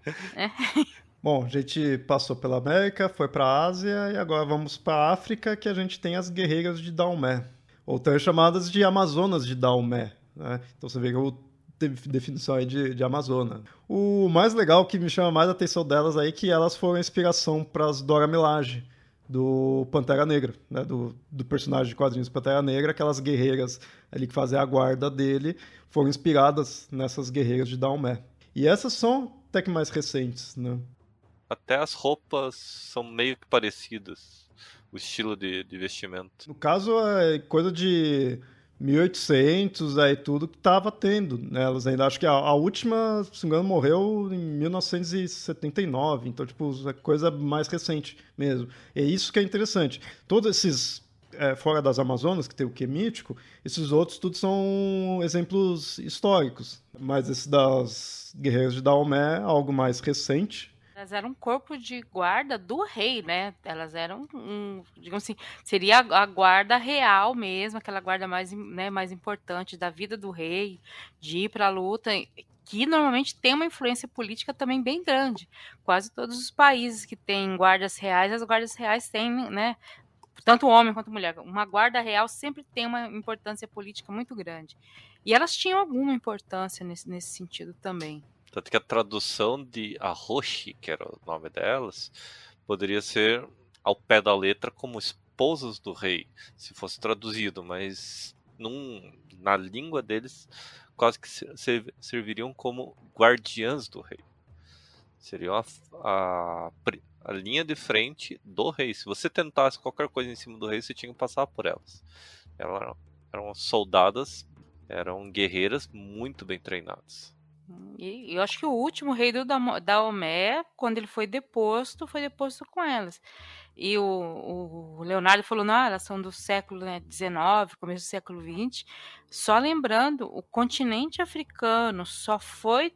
Bom, a gente passou pela América, foi para a Ásia e agora vamos para a África, que a gente tem as guerreiras de Daomé, ou também chamadas de Amazonas de Daomé, né? Então você vê que eu definição aí de Amazona. O mais legal que me chama mais a atenção delas aí é que elas foram inspiração para as Dora Milaje, do Pantera Negra, né? Do personagem de quadrinhos Pantera Negra, aquelas guerreiras ali que fazem a guarda dele, foram inspiradas nessas guerreiras de Daomé. E essas são até que mais recentes, né? Até as roupas são meio que parecidas, o estilo de vestimento. No caso, é coisa de 1800, aí tudo que tava tendo, né? Elas ainda, acho que a última, se não me engano, morreu em 1979, então, tipo, é coisa mais recente mesmo. É isso que é interessante. Todos esses fora das Amazonas, que tem o que é mítico, esses outros tudo são exemplos históricos. Mas esse das guerreiras de Daomé é algo mais recente. Elas eram um corpo de guarda do rei, né? Elas eram, digamos assim, seria a guarda real mesmo, aquela guarda mais, né, mais importante da vida do rei, de ir para a luta, que normalmente tem uma influência política também bem grande. Quase todos os países que têm guardas reais, as guardas reais têm, né? Tanto homem quanto mulher. Uma guarda real sempre tem uma importância política muito grande. E elas tinham alguma importância nesse sentido também. Tanto que a tradução de Aroshi, que era o nome delas, poderia ser ao pé da letra como esposas do rei, se fosse traduzido, mas na língua deles quase que serviriam como guardiãs do rei. Seriam a linha de frente do rei. Se você tentasse qualquer coisa em cima do rei, você tinha que passar por elas. Elas eram soldadas, eram guerreiras muito bem treinadas. E eu acho que o último rei do Daomé, quando ele foi deposto com elas. E o Leonardo falou, não, elas são do século XIX, começo do século XX. Só lembrando, o continente africano só foi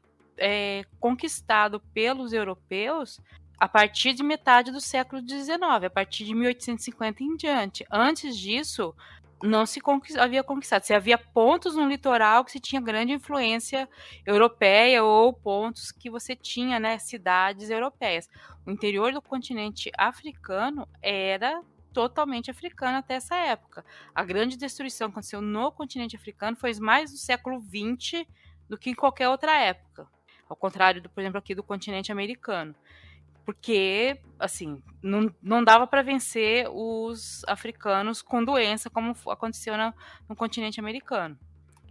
conquistado pelos europeus a partir de metade do século XIX, a partir de 1850 em diante. Antes disso, não se havia conquistado. Se havia pontos no litoral que se tinha grande influência europeia ou pontos que você tinha, né, cidades europeias. O interior do continente africano era totalmente africano até essa época. A grande destruição que aconteceu no continente africano foi mais no século XX do que em qualquer outra época. Ao contrário, por exemplo, aqui do continente americano. Porque, assim, não dava para vencer os africanos com doença, como aconteceu no continente americano.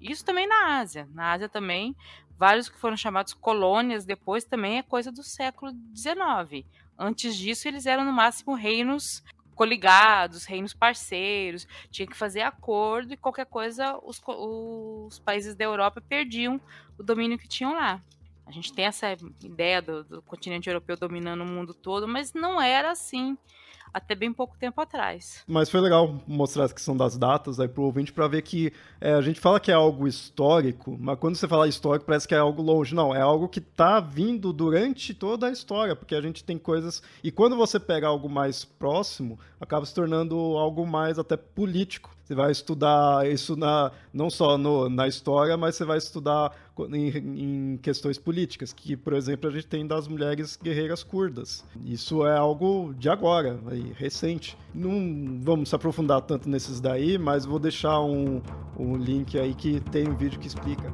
Isso também na Ásia. Na Ásia também, vários que foram chamados colônias depois também é coisa do século XIX. Antes disso, eles eram no máximo reinos coligados, reinos parceiros, tinha que fazer acordo e qualquer coisa os países da Europa perdiam o domínio que tinham lá. A gente tem essa ideia do continente europeu dominando o mundo todo, mas não era assim até bem pouco tempo atrás. Mas foi legal mostrar a questão das datas aí pro ouvinte para ver que a gente fala que é algo histórico, mas quando você fala histórico parece que é algo longe. Não, é algo que tá vindo durante toda a história, porque a gente tem coisas... E quando você pega algo mais próximo, acaba se tornando algo mais até político. Você vai estudar isso não só na história, mas você vai estudar em questões políticas, que, por exemplo, a gente tem das mulheres guerreiras curdas. Isso é algo de agora, recente. Não vamos se aprofundar tanto nesses daí, mas vou deixar um link aí que tem um vídeo que explica.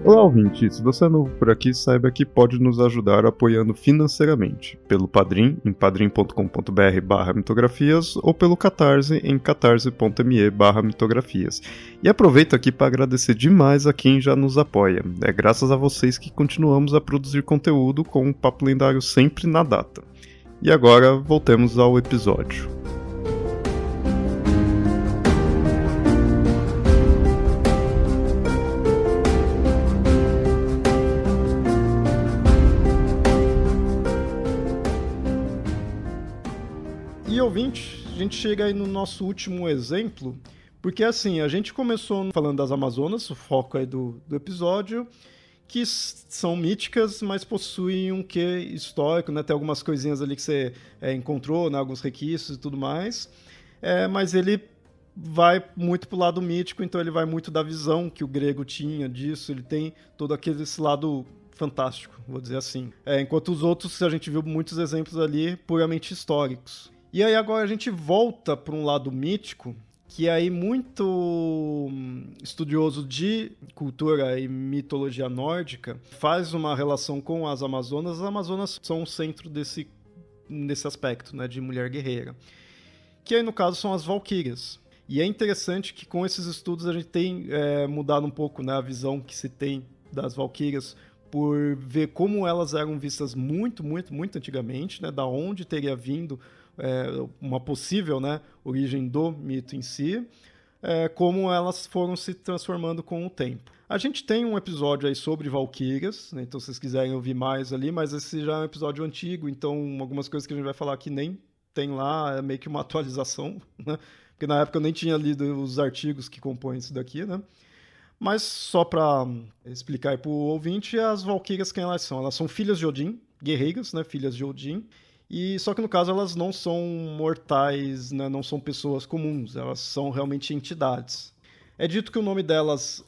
Olá, ouvinte! Se você é novo por aqui, saiba que pode nos ajudar apoiando financeiramente pelo Padrim, em padrim.com.br/mitografias ou pelo Catarse, em catarse.me/mitografias. E aproveito aqui para agradecer demais a quem já nos apoia. É graças a vocês que continuamos a produzir conteúdo com um papo lendário sempre na data. E agora, voltemos ao episódio. Ouvinte, a gente chega aí no nosso último exemplo, porque assim, a gente começou falando das Amazonas, o foco aí do episódio, que são míticas, mas possuem um quê histórico, né? Tem algumas coisinhas ali que você encontrou, né? Alguns requisitos e tudo mais, mas ele vai muito pro lado mítico, então ele vai muito da visão que o grego tinha disso, ele tem todo esse lado fantástico, vou dizer assim. Enquanto os outros, a gente viu muitos exemplos ali puramente históricos. E aí agora a gente volta para um lado mítico, que aí muito estudioso de cultura e mitologia nórdica faz uma relação com as Amazonas. As Amazonas são o centro desse aspecto, né, de mulher guerreira. Que aí no caso são as Valquírias. E é interessante que com esses estudos a gente tem mudado um pouco, né, a visão que se tem das Valquírias por ver como elas eram vistas muito, muito, muito antigamente, né, da onde teria vindo uma possível, né, origem do mito em si, como elas foram se transformando com o tempo. A gente tem um episódio aí sobre valquírias, né, então se vocês quiserem ouvir mais ali, mas esse já é um episódio antigo, então algumas coisas que a gente vai falar aqui nem tem lá, é meio que uma atualização, né, porque na época eu nem tinha lido os artigos que compõem isso daqui, né. Mas só para explicar aí para o ouvinte, as valquírias quem elas são? Elas são filhas de Odin, guerreiras, né, filhas de Odin, e só que no caso elas não são mortais, né, não são pessoas comuns, elas são realmente entidades. É dito que o nome delas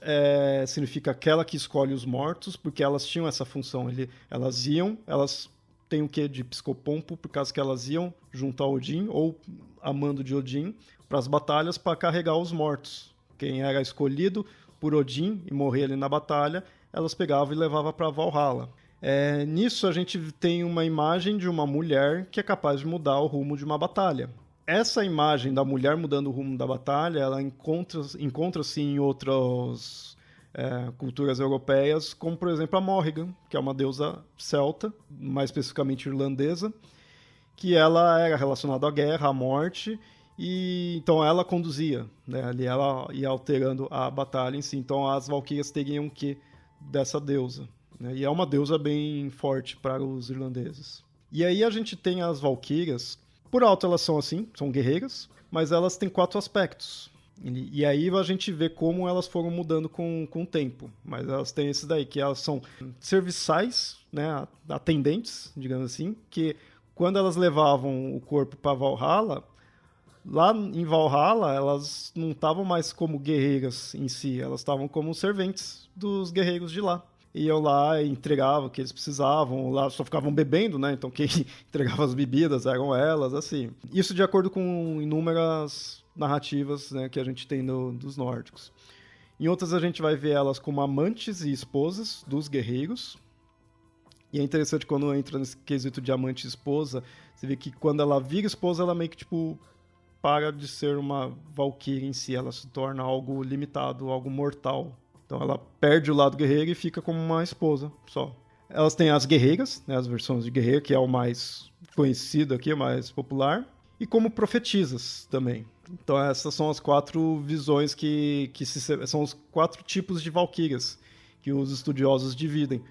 significa aquela que escolhe os mortos, porque elas tinham essa função, elas têm o quê de psicopompo, por causa que elas iam junto a Odin, ou a mando de Odin, para as batalhas para carregar os mortos. Quem era escolhido por Odin e morrer ali na batalha, elas pegavam e levavam para Valhalla. Nisso a gente tem uma imagem de uma mulher que é capaz de mudar o rumo de uma batalha. Essa imagem da mulher mudando o rumo da batalha, ela encontra-se em outras culturas europeias, como por exemplo a Morrigan, que é uma deusa celta, mais especificamente irlandesa, que ela era relacionada à guerra, à morte, e então ela conduzia, né? Ali ela ia alterando a batalha em si. Então as valquírias teriam que dessa deusa, né? E é uma deusa bem forte para os irlandeses. E aí a gente tem as valquírias, por alto elas são assim, são guerreiras, mas elas têm 4 aspectos. E aí a gente vê como elas foram mudando com o tempo. Mas elas têm esse daí, que elas são serviçais, né? Atendentes, digamos assim, que quando elas levavam o corpo para Valhalla, lá em Valhalla, elas não estavam mais como guerreiras em si, elas estavam como serventes dos guerreiros de lá. Iam lá e entregavam o que eles precisavam, lá só ficavam bebendo, né? Então quem entregava as bebidas eram elas, assim. Isso de acordo com inúmeras narrativas, né, que a gente tem dos nórdicos. Em outras a gente vai ver elas como amantes e esposas dos guerreiros. E é interessante quando entra nesse quesito de amante e esposa, você vê que quando ela vira esposa, ela meio que, tipo, para de ser uma valquíria em si, ela se torna algo limitado, algo mortal. Então ela perde o lado guerreiro e fica como uma esposa só. Elas têm as guerreiras, né, as versões de guerreiro, que é o mais conhecido aqui, o mais popular, e como profetisas também. Então essas são as 4 visões são os 4 tipos de valquírias que os estudiosos dividem,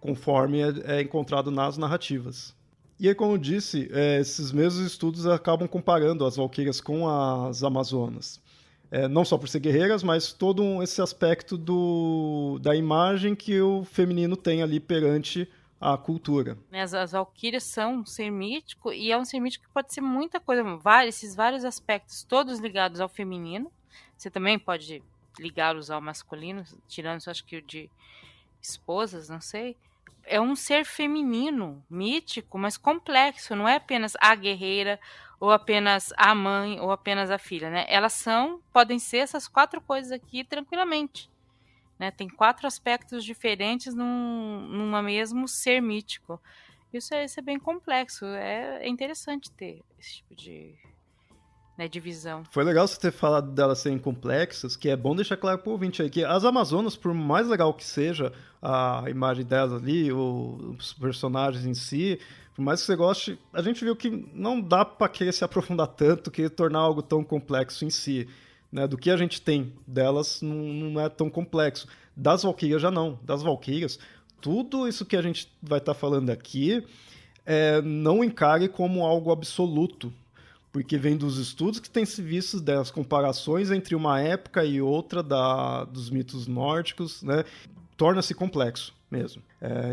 conforme é encontrado nas narrativas. E aí, como eu disse, esses mesmos estudos acabam comparando as valquírias com as amazonas. Não só por ser guerreiras, mas todo esse aspecto da imagem que o feminino tem ali perante a cultura. As valquírias são um ser mítico, e é um ser mítico que pode ser muita coisa, esses vários aspectos, todos ligados ao feminino. Você também pode ligá-los ao masculino, tirando, acho que o de esposas, não sei. É um ser feminino, mítico, mas complexo. Não é apenas a guerreira, ou apenas a mãe, ou apenas a filha, né? Elas podem ser essas 4 coisas aqui tranquilamente, né? Tem 4 aspectos diferentes num mesmo ser mítico. Isso é bem complexo. É interessante ter esse tipo de divisão. Foi legal você ter falado delas serem complexas, que é bom deixar claro pro ouvinte aí que as Amazonas, por mais legal que seja a imagem delas ali, os personagens em si, por mais que você goste, a gente viu que não dá para querer se aprofundar tanto, querer tornar algo tão complexo em si, né? Do que a gente tem delas não é tão complexo. Das valquírias já não. Das valquírias, tudo isso que a gente vai estar falando aqui não encare como algo absoluto, porque vem dos estudos que têm se visto das comparações entre uma época e outra dos mitos nórdicos, né? Torna-se complexo mesmo.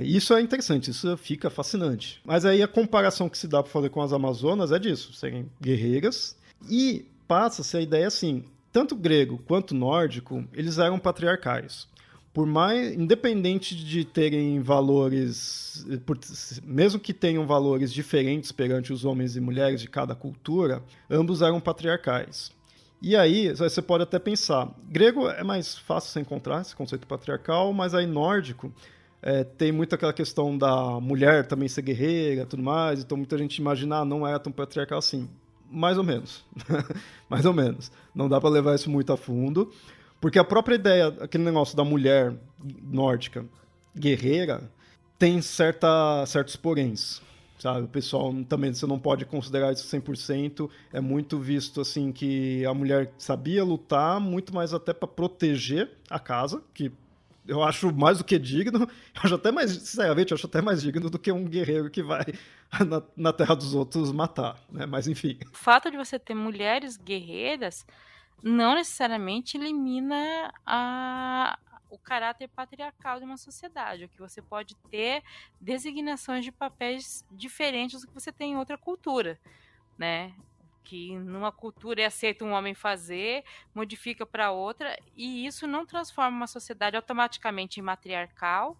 Isso é interessante, isso fica fascinante. Mas aí a comparação que se dá para fazer com as Amazonas é disso, serem guerreiras, e passa-se a ideia assim, tanto grego quanto nórdico, eles eram patriarcais. Independente de terem valores, mesmo que tenham valores diferentes perante os homens e mulheres de cada cultura, ambos eram patriarcais. E aí, você pode até pensar, grego é mais fácil você encontrar esse conceito patriarcal, mas aí nórdico tem muito aquela questão da mulher também ser guerreira e tudo mais, então muita gente imagina, não é tão patriarcal assim. Mais ou menos. Mais ou menos. Não dá para levar isso muito a fundo. Porque a própria ideia, aquele negócio da mulher nórdica guerreira, tem certos poréns, sabe? O pessoal também, você não pode considerar isso 100%. É muito visto assim que a mulher sabia lutar, muito mais até para proteger a casa, que eu acho mais do que digno. Eu acho até mais, sinceramente, eu acho até mais digno do que um guerreiro que vai na terra dos outros matar, né? Mas enfim. O fato de você ter mulheres guerreiras não necessariamente elimina o caráter patriarcal de uma sociedade. O que você pode ter designações de papéis diferentes do que você tem em outra cultura, né? Que numa cultura é aceito um homem fazer, modifica para outra, e isso não transforma uma sociedade automaticamente em matriarcal,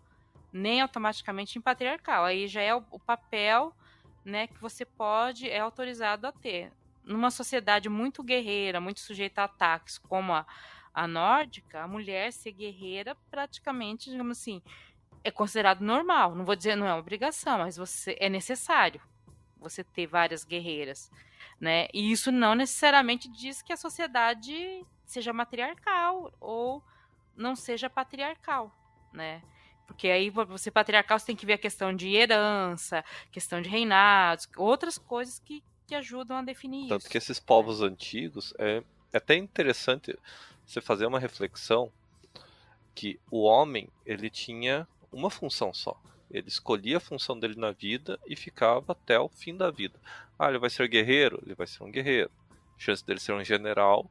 nem automaticamente em patriarcal. Aí já é o papel, né, que você é autorizado a ter. Numa sociedade muito guerreira, muito sujeita a ataques, como a nórdica, a mulher ser guerreira praticamente, digamos assim, é considerado normal. Não vou dizer não é uma obrigação, mas é necessário você ter várias guerreiras, né? E isso não necessariamente diz que a sociedade seja matriarcal ou não seja patriarcal, né? Porque aí, para você patriarcal, você tem que ver a questão de herança, questão de reinados, outras coisas que ajudam a definir isso. Tanto que esses povos antigos, é até interessante você fazer uma reflexão que o homem, ele tinha uma função só. Ele escolhia a função dele na vida e ficava até o fim da vida. Ah, ele vai ser guerreiro? Ele vai ser um guerreiro. A chance dele ser um general,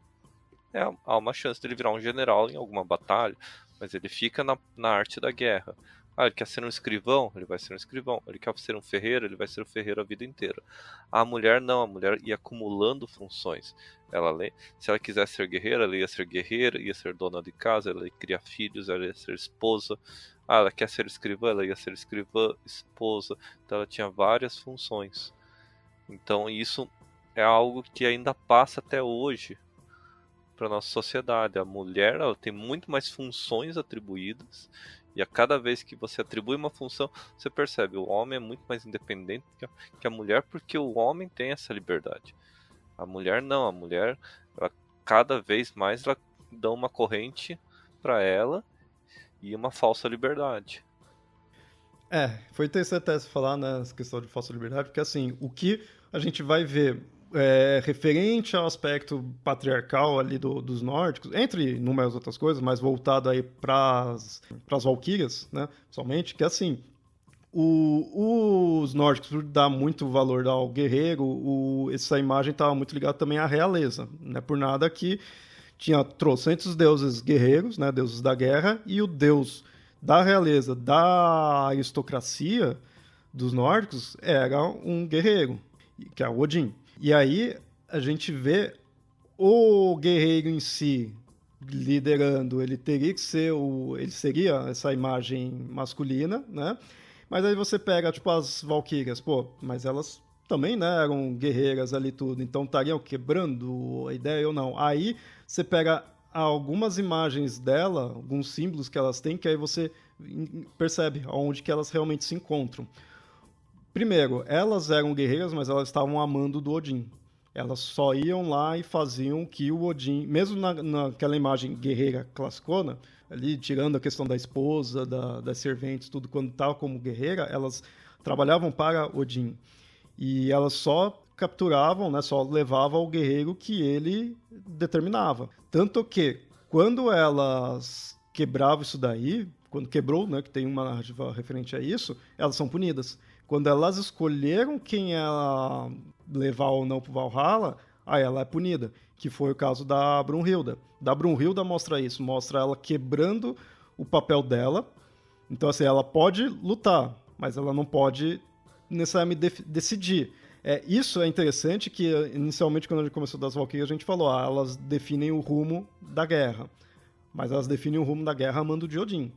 há uma chance dele virar um general em alguma batalha, mas ele fica na arte da guerra. Ah, ele quer ser um escrivão? Ele vai ser um escrivão. Ele quer ser um ferreiro? Ele vai ser um ferreiro a vida inteira. A mulher não, a mulher ia acumulando funções. Se ela quisesse ser guerreira, ela ia ser guerreira, ia ser dona de casa, ela ia criar filhos, ela ia ser esposa. Ah, ela quer ser escrivã, ela ia ser escrivã, esposa. Então ela tinha várias funções. Então isso é algo que ainda passa até hoje para nossa sociedade. A mulher, ela tem muito mais funções atribuídas, e a cada vez que você atribui uma função, você percebe, o homem é muito mais independente que a mulher, porque o homem tem essa liberdade. A mulher não, a mulher, ela, cada vez mais ela dá uma corrente para ela e uma falsa liberdade. Foi interessante até você falar nessa questão de falsa liberdade, porque assim, o que a gente vai ver referente ao aspecto patriarcal ali dos nórdicos, entre inúmeras outras coisas, mas voltado aí para as valquírias, né, somente, que assim, os nórdicos, por dar muito valor ao guerreiro, essa imagem estava muito ligada também à realeza, não é por nada que tinha trocentos deuses guerreiros, né, deuses da guerra, e o deus da realeza, da aristocracia dos nórdicos era um guerreiro, que é o Odin. E aí a gente vê o guerreiro em si liderando, ele teria que ser ele seria essa imagem masculina, né? Mas aí você pega, tipo, as valquírias, mas elas também, né, eram guerreiras ali tudo, então estariam quebrando a ideia ou não. Aí você pega algumas imagens dela, alguns símbolos que elas têm, que aí você percebe onde que elas realmente se encontram. Primeiro, elas eram guerreiras, mas elas estavam amando do Odin. Elas só iam lá e faziam o que o Odin, mesmo naquela imagem guerreira classicona, ali tirando a questão da esposa, das serventes, tudo, quando estava como guerreira, elas trabalhavam para Odin. E elas só capturavam, né, só levavam o guerreiro que ele determinava. Tanto que, quando elas quebravam isso daí, quando quebrou, né, que tem uma narrativa referente a isso, elas são punidas. Quando elas escolheram quem ela levar ou não pro Valhalla, aí ela é punida, que foi o caso da Brunhilda. Da Brunhilda mostra isso, mostra ela quebrando o papel dela. Então, assim, ela pode lutar, mas ela não pode necessariamente decidir. Isso é interessante que, inicialmente, quando a gente começou das Valquírias, a gente falou, elas definem o rumo da guerra. Mas elas definem o rumo da guerra amando de Odin.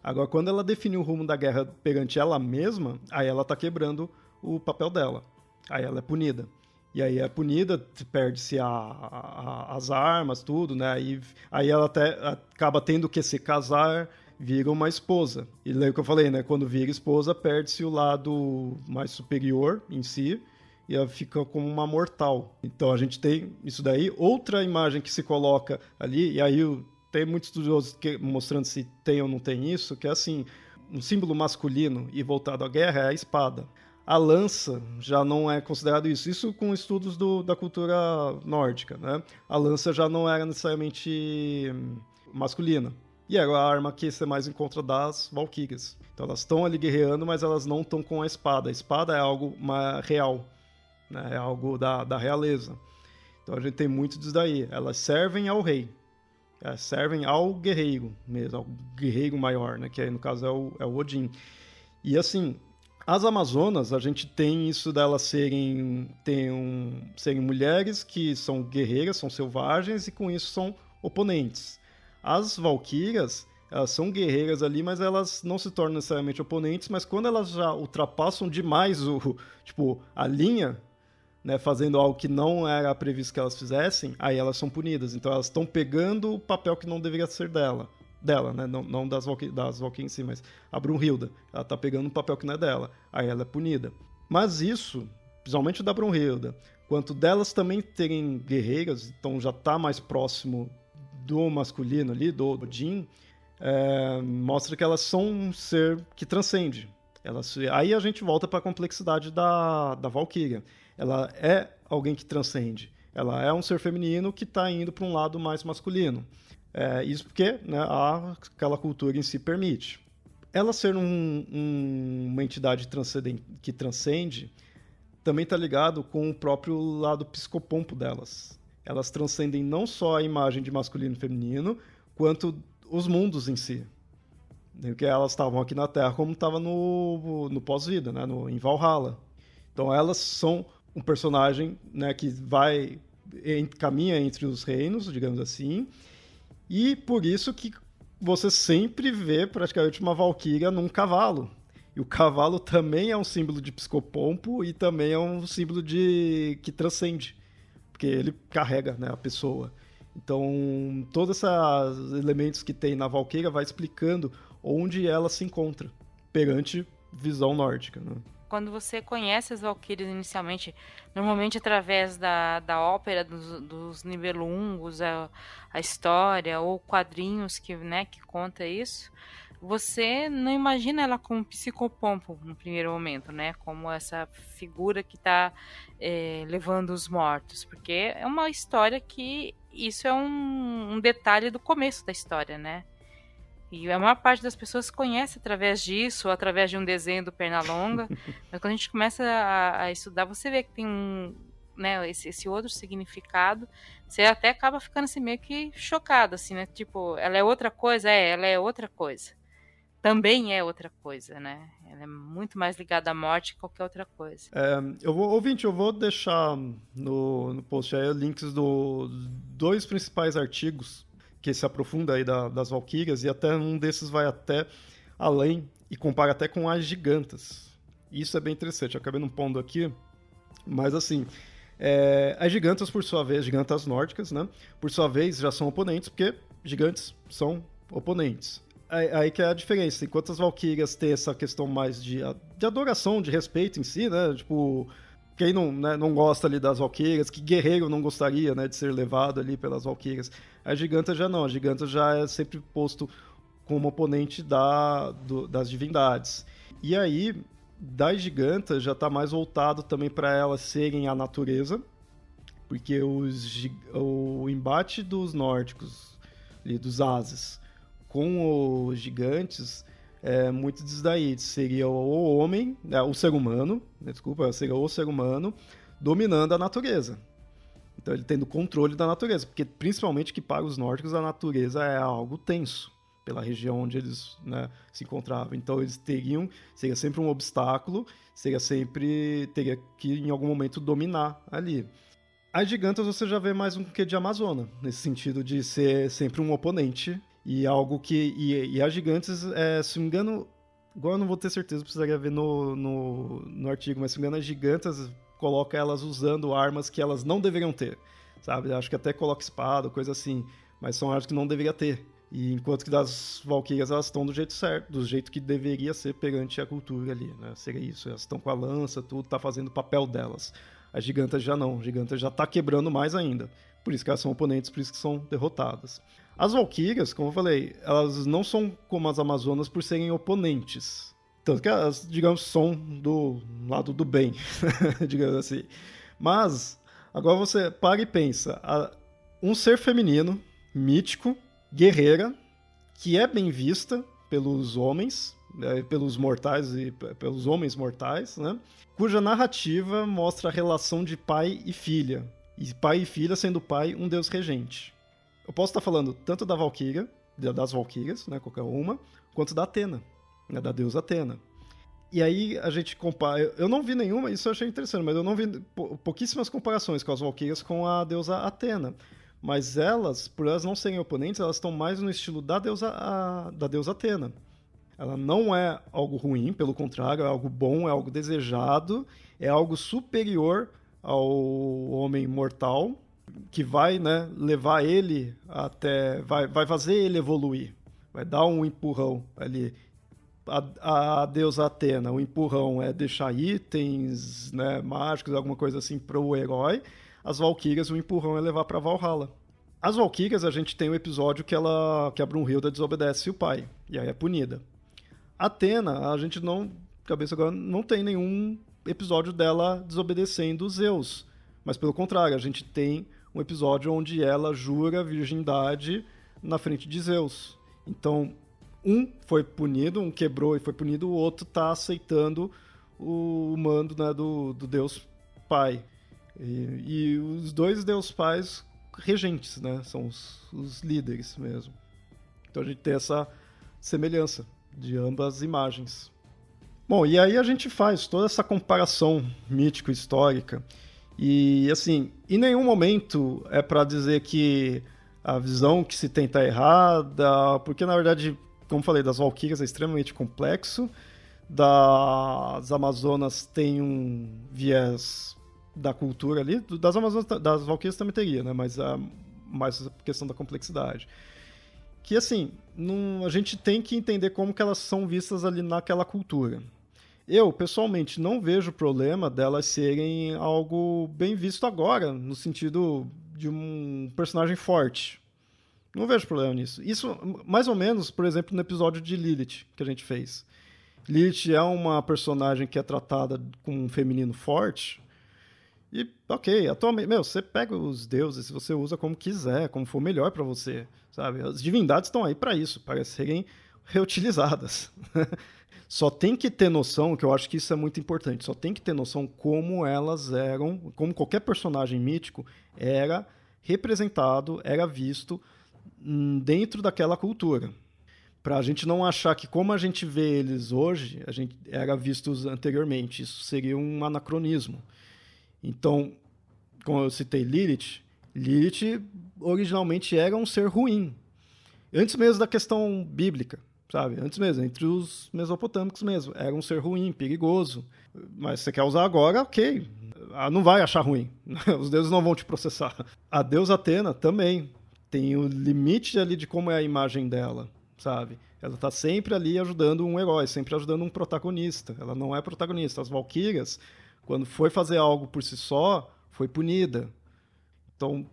Agora, quando ela define o rumo da guerra perante ela mesma, aí ela tá quebrando o papel dela. Aí ela é punida. E aí é punida, perde-se as armas, tudo, né? Aí ela até acaba tendo que se casar, vira uma esposa. E lembra que eu falei, né? Quando vira esposa, perde-se o lado mais superior em si, e ela fica como uma mortal. Então a gente tem isso daí. Outra imagem que se coloca ali, e aí tem muitos estudiosos mostrando se tem ou não tem isso, que é assim, um símbolo masculino e voltado à guerra é a espada. A lança já não é considerado isso. Isso com estudos da cultura nórdica, né? A lança já não era necessariamente masculina. E era a arma que você mais encontra das valquírias. Então elas estão ali guerreando, mas elas não estão com a espada. A espada é algo real, né? É algo da realeza. Então a gente tem muito disso daí. Elas servem ao rei. Elas servem ao guerreiro mesmo, ao guerreiro maior, né? Que aí no caso é o Odin. E assim, as Amazonas, a gente tem isso delas serem mulheres que são guerreiras, são selvagens e com isso são oponentes. As valquírias, elas são guerreiras ali, mas elas não se tornam necessariamente oponentes, mas quando elas já ultrapassam demais a linha, né, fazendo algo que não era previsto que elas fizessem, aí elas são punidas. Então elas estão pegando o papel que não deveria ser dela, né? Não das Valkyries em si, mas a Brunhilda. Ela tá pegando um papel que não é dela, aí ela é punida. Mas isso, principalmente da Brunhilda, quanto delas também terem guerreiras, então já tá mais próximo do masculino ali, do Odin, mostra que elas são um ser que transcende. Aí a gente volta para a complexidade da Valkyria. Ela é alguém que transcende. Ela é um ser feminino que está indo para um lado mais masculino. Isso porque, né, aquela cultura em si permite. Ela ser uma entidade que transcende também está ligado com o próprio lado psicopompo delas. Elas transcendem não só a imagem de masculino e feminino, quanto os mundos em si. Porque elas estavam aqui na Terra como estava no pós-vida, né, em Valhalla. Então elas são um personagem, né, que caminha entre os reinos, digamos assim, e por isso que você sempre vê praticamente uma valquíria num cavalo. E o cavalo também é um símbolo de psicopompo e também é um símbolo que transcende, porque ele carrega, né, a pessoa. Então, todos esses elementos que tem na valquíria vai explicando onde ela se encontra perante visão nórdica, né? Quando você conhece as Valquírias inicialmente, normalmente através da ópera dos Nibelungos, a história ou quadrinhos que conta isso, você não imagina ela como psicopompo no primeiro momento, né? Como essa figura que está levando os mortos, porque é uma história que isso é um detalhe do começo da história, né? E a maior parte das pessoas conhece através disso, ou através de um desenho do Pernalonga. Mas quando a gente começa a estudar, você vê que tem esse outro significado. Você até acaba ficando assim, meio que chocado, assim, né? Tipo, ela é outra coisa? Ela é outra coisa. Também é outra coisa, né? Ela é muito mais ligada à morte que qualquer outra coisa. Eu vou deixar no post aí links dos 2 principais artigos que se aprofunda aí das Valquírias, e até um desses vai até além e compara até com as gigantas. Isso é bem interessante, eu acabei não pondo aqui, mas assim, as gigantas, por sua vez, gigantas nórdicas, né, por sua vez, já são oponentes, porque gigantes são oponentes. Aí que é a diferença, enquanto as Valquírias têm essa questão mais de adoração, de respeito em si, né, tipo, quem não gosta ali das Valquírias, que guerreiro não gostaria, né, de ser levado ali pelas Valquírias. A giganta já não, a giganta já é sempre posto como oponente das divindades. E aí, das gigantas já está mais voltado também para elas serem a natureza, porque o embate dos nórdicos, ali, dos ases, com os gigantes, muito disso daí. Seria o homem, o ser humano, seria o ser humano dominando a natureza. Então ele tendo controle da natureza, porque principalmente que para os nórdicos a natureza é algo tenso pela região onde eles, né, se encontravam. Então eles seria sempre um obstáculo, teria que em algum momento dominar ali. As gigantas você já vê mais um quê de Amazona, nesse sentido de ser sempre um oponente. E algo que. E as gigantes, se não me engano, agora eu não vou ter certeza, precisaria ver no artigo, mas se não me engano, as gigantas coloca elas usando armas que elas não deveriam ter, sabe? Acho que até coloca espada, coisa assim, mas são armas que não deveria ter. E enquanto que das Valquírias elas estão do jeito certo, do jeito que deveria ser perante a cultura ali, né? Seria isso, elas estão com a lança, tudo tá fazendo o papel delas. As gigantas já não, a giganta já tá quebrando mais ainda. por isso que elas são oponentes, por isso que são derrotadas. As Valquírias, como eu falei, elas não são como as Amazonas por serem oponentes. Tanto que elas, digamos, são do lado do bem, digamos assim. Mas, agora você para e pensa. Um ser feminino, mítico, guerreira, que é bem vista pelos homens, pelos mortais e pelos homens mortais, né? Cuja narrativa mostra a relação de pai e filha. E pai e filha sendo pai um deus regente. Eu posso estar falando tanto da Valquíria, das Valquírias, né, qualquer uma, quanto da Atena, né, da deusa Atena. E aí a gente compara... Eu não vi nenhuma, isso eu achei interessante, mas eu não vi pouquíssimas comparações com as Valquírias com a deusa Atena. Mas elas, por elas não serem oponentes, elas estão mais no estilo da deusa Atena. Ela não é algo ruim, pelo contrário, é algo bom, é algo desejado, é algo superior ao homem mortal, que vai, né, levar ele até... Vai fazer ele evoluir, vai dar um empurrão ali. A deusa Atena, o empurrão é deixar itens, né, mágicos, alguma coisa assim pro herói. As Valquírias, o empurrão é levar pra Valhalla. As Valquírias, a gente tem o episódio que a Brunhilda desobedece o pai, e aí é punida. Atena, a gente não... Cabeça agora, não tem nenhum episódio dela desobedecendo Zeus. Mas pelo contrário, a gente tem um episódio onde ela jura virgindade na frente de Zeus. Então, um foi punido, um quebrou e foi punido, o outro tá aceitando o mando, né, do deus pai. E os dois deus pais regentes, né, são os líderes mesmo. Então a gente tem essa semelhança de ambas imagens. Bom, e aí a gente faz toda essa comparação mítico-histórica. E, assim, em nenhum momento é para dizer que a visão que se tem tá errada, porque, na verdade, como falei, das Valquírias é extremamente complexo, das Amazonas tem um viés da cultura ali, das Amazonas, das Valquírias também teria, né? Mas mais a questão da complexidade. Que, assim, a gente tem que entender como que elas são vistas ali naquela cultura. Eu, pessoalmente, não vejo problema delas serem algo bem visto agora, no sentido de um personagem forte. Não vejo problema nisso. Isso, mais ou menos, por exemplo, no episódio de Lilith, que a gente fez. Lilith é uma personagem que é tratada com um feminino forte. E, ok, atualmente, você pega os deuses, você usa como quiser, como for melhor pra você, sabe? As divindades estão aí pra isso, para serem reutilizadas. Só tem que ter noção, que eu acho que isso é muito importante, só tem que ter noção como elas eram, como qualquer personagem mítico era representado, era visto dentro daquela cultura. Pra gente não achar que como a gente vê eles hoje, a gente era vistos anteriormente. Isso seria um anacronismo. Então, como eu citei Lilith originalmente era um ser ruim. Antes mesmo da questão bíblica, sabe? Antes mesmo, entre os mesopotâmicos mesmo. Era um ser ruim, perigoso. Mas você quer usar agora, ok. Não vai achar ruim. Os deuses não vão te processar. A deusa Atena também tem o limite ali de como é a imagem dela, sabe? Ela tá sempre ali ajudando um herói, sempre ajudando um protagonista. Ela não é protagonista. As Valquírias, quando foi fazer algo por si só, foi punida. Então,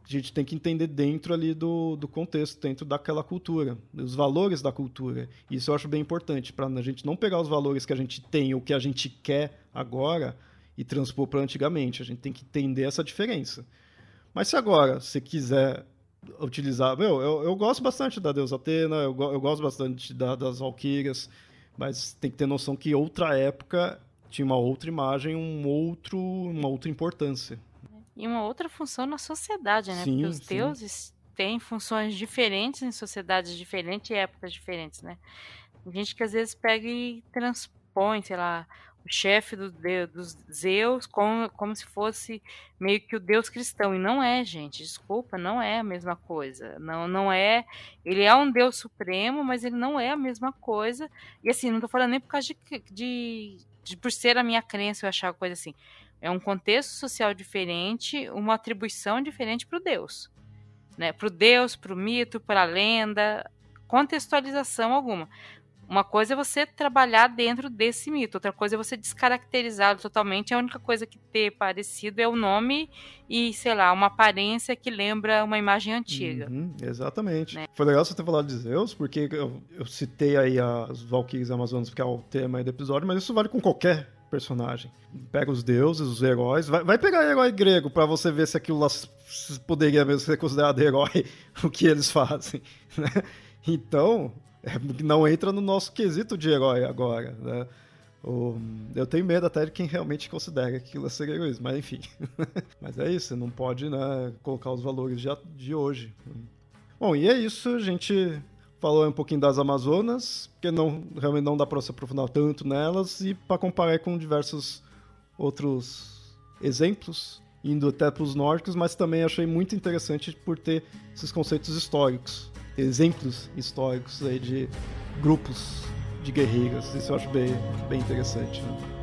a gente tem que entender dentro ali do contexto, dentro daquela cultura, dos valores da cultura. Isso eu acho bem importante, para a gente não pegar os valores que a gente tem ou que a gente quer agora e transpor para antigamente. A gente tem que entender essa diferença. Mas se agora você quiser utilizar... eu gosto bastante da deusa Atena, eu gosto bastante das Valquírias, mas tem que ter noção que outra época tinha uma outra imagem, uma outra importância. E uma outra função na sociedade, né? Sim, porque os deuses têm funções diferentes em sociedades diferentes e épocas diferentes, né? Tem gente que às vezes pega e transpõe, sei lá, o chefe dos Zeus como se fosse meio que o deus cristão. E não é, gente. Desculpa, não é a mesma coisa. Não é. Ele é um deus supremo, mas ele não é a mesma coisa. E assim, não tô falando nem por causa por ser a minha crença eu achar coisa assim. É um contexto social diferente, uma atribuição diferente para o deus. Né? Para o deus, para o mito, para a lenda, contextualização alguma. Uma coisa é você trabalhar dentro desse mito, outra coisa é você descaracterizá-lo totalmente. A única coisa que ter parecido é o nome e, sei lá, uma aparência que lembra uma imagem antiga. Exatamente. Né? Foi legal você ter falado de Zeus, porque eu citei aí as Valquírias Amazonas, porque é o tema aí do episódio, mas isso vale com qualquer personagem. Pega os deuses, os heróis, vai pegar herói grego pra você ver se aquilo lá poderia mesmo ser considerado herói, o que eles fazem, né? Então, não entra no nosso quesito de herói agora, né? Eu tenho medo até de quem realmente considera aquilo ser heroísmo, mas enfim. Mas é isso, você não pode, né, colocar os valores de hoje. Bom, e é isso, a gente falou um pouquinho das Amazonas, porque realmente não dá para se aprofundar tanto nelas, e para comparar com diversos outros exemplos, indo até para os nórdicos, mas também achei muito interessante por ter esses conceitos históricos, exemplos históricos aí de grupos de guerreiras. Isso eu acho bem interessante, né?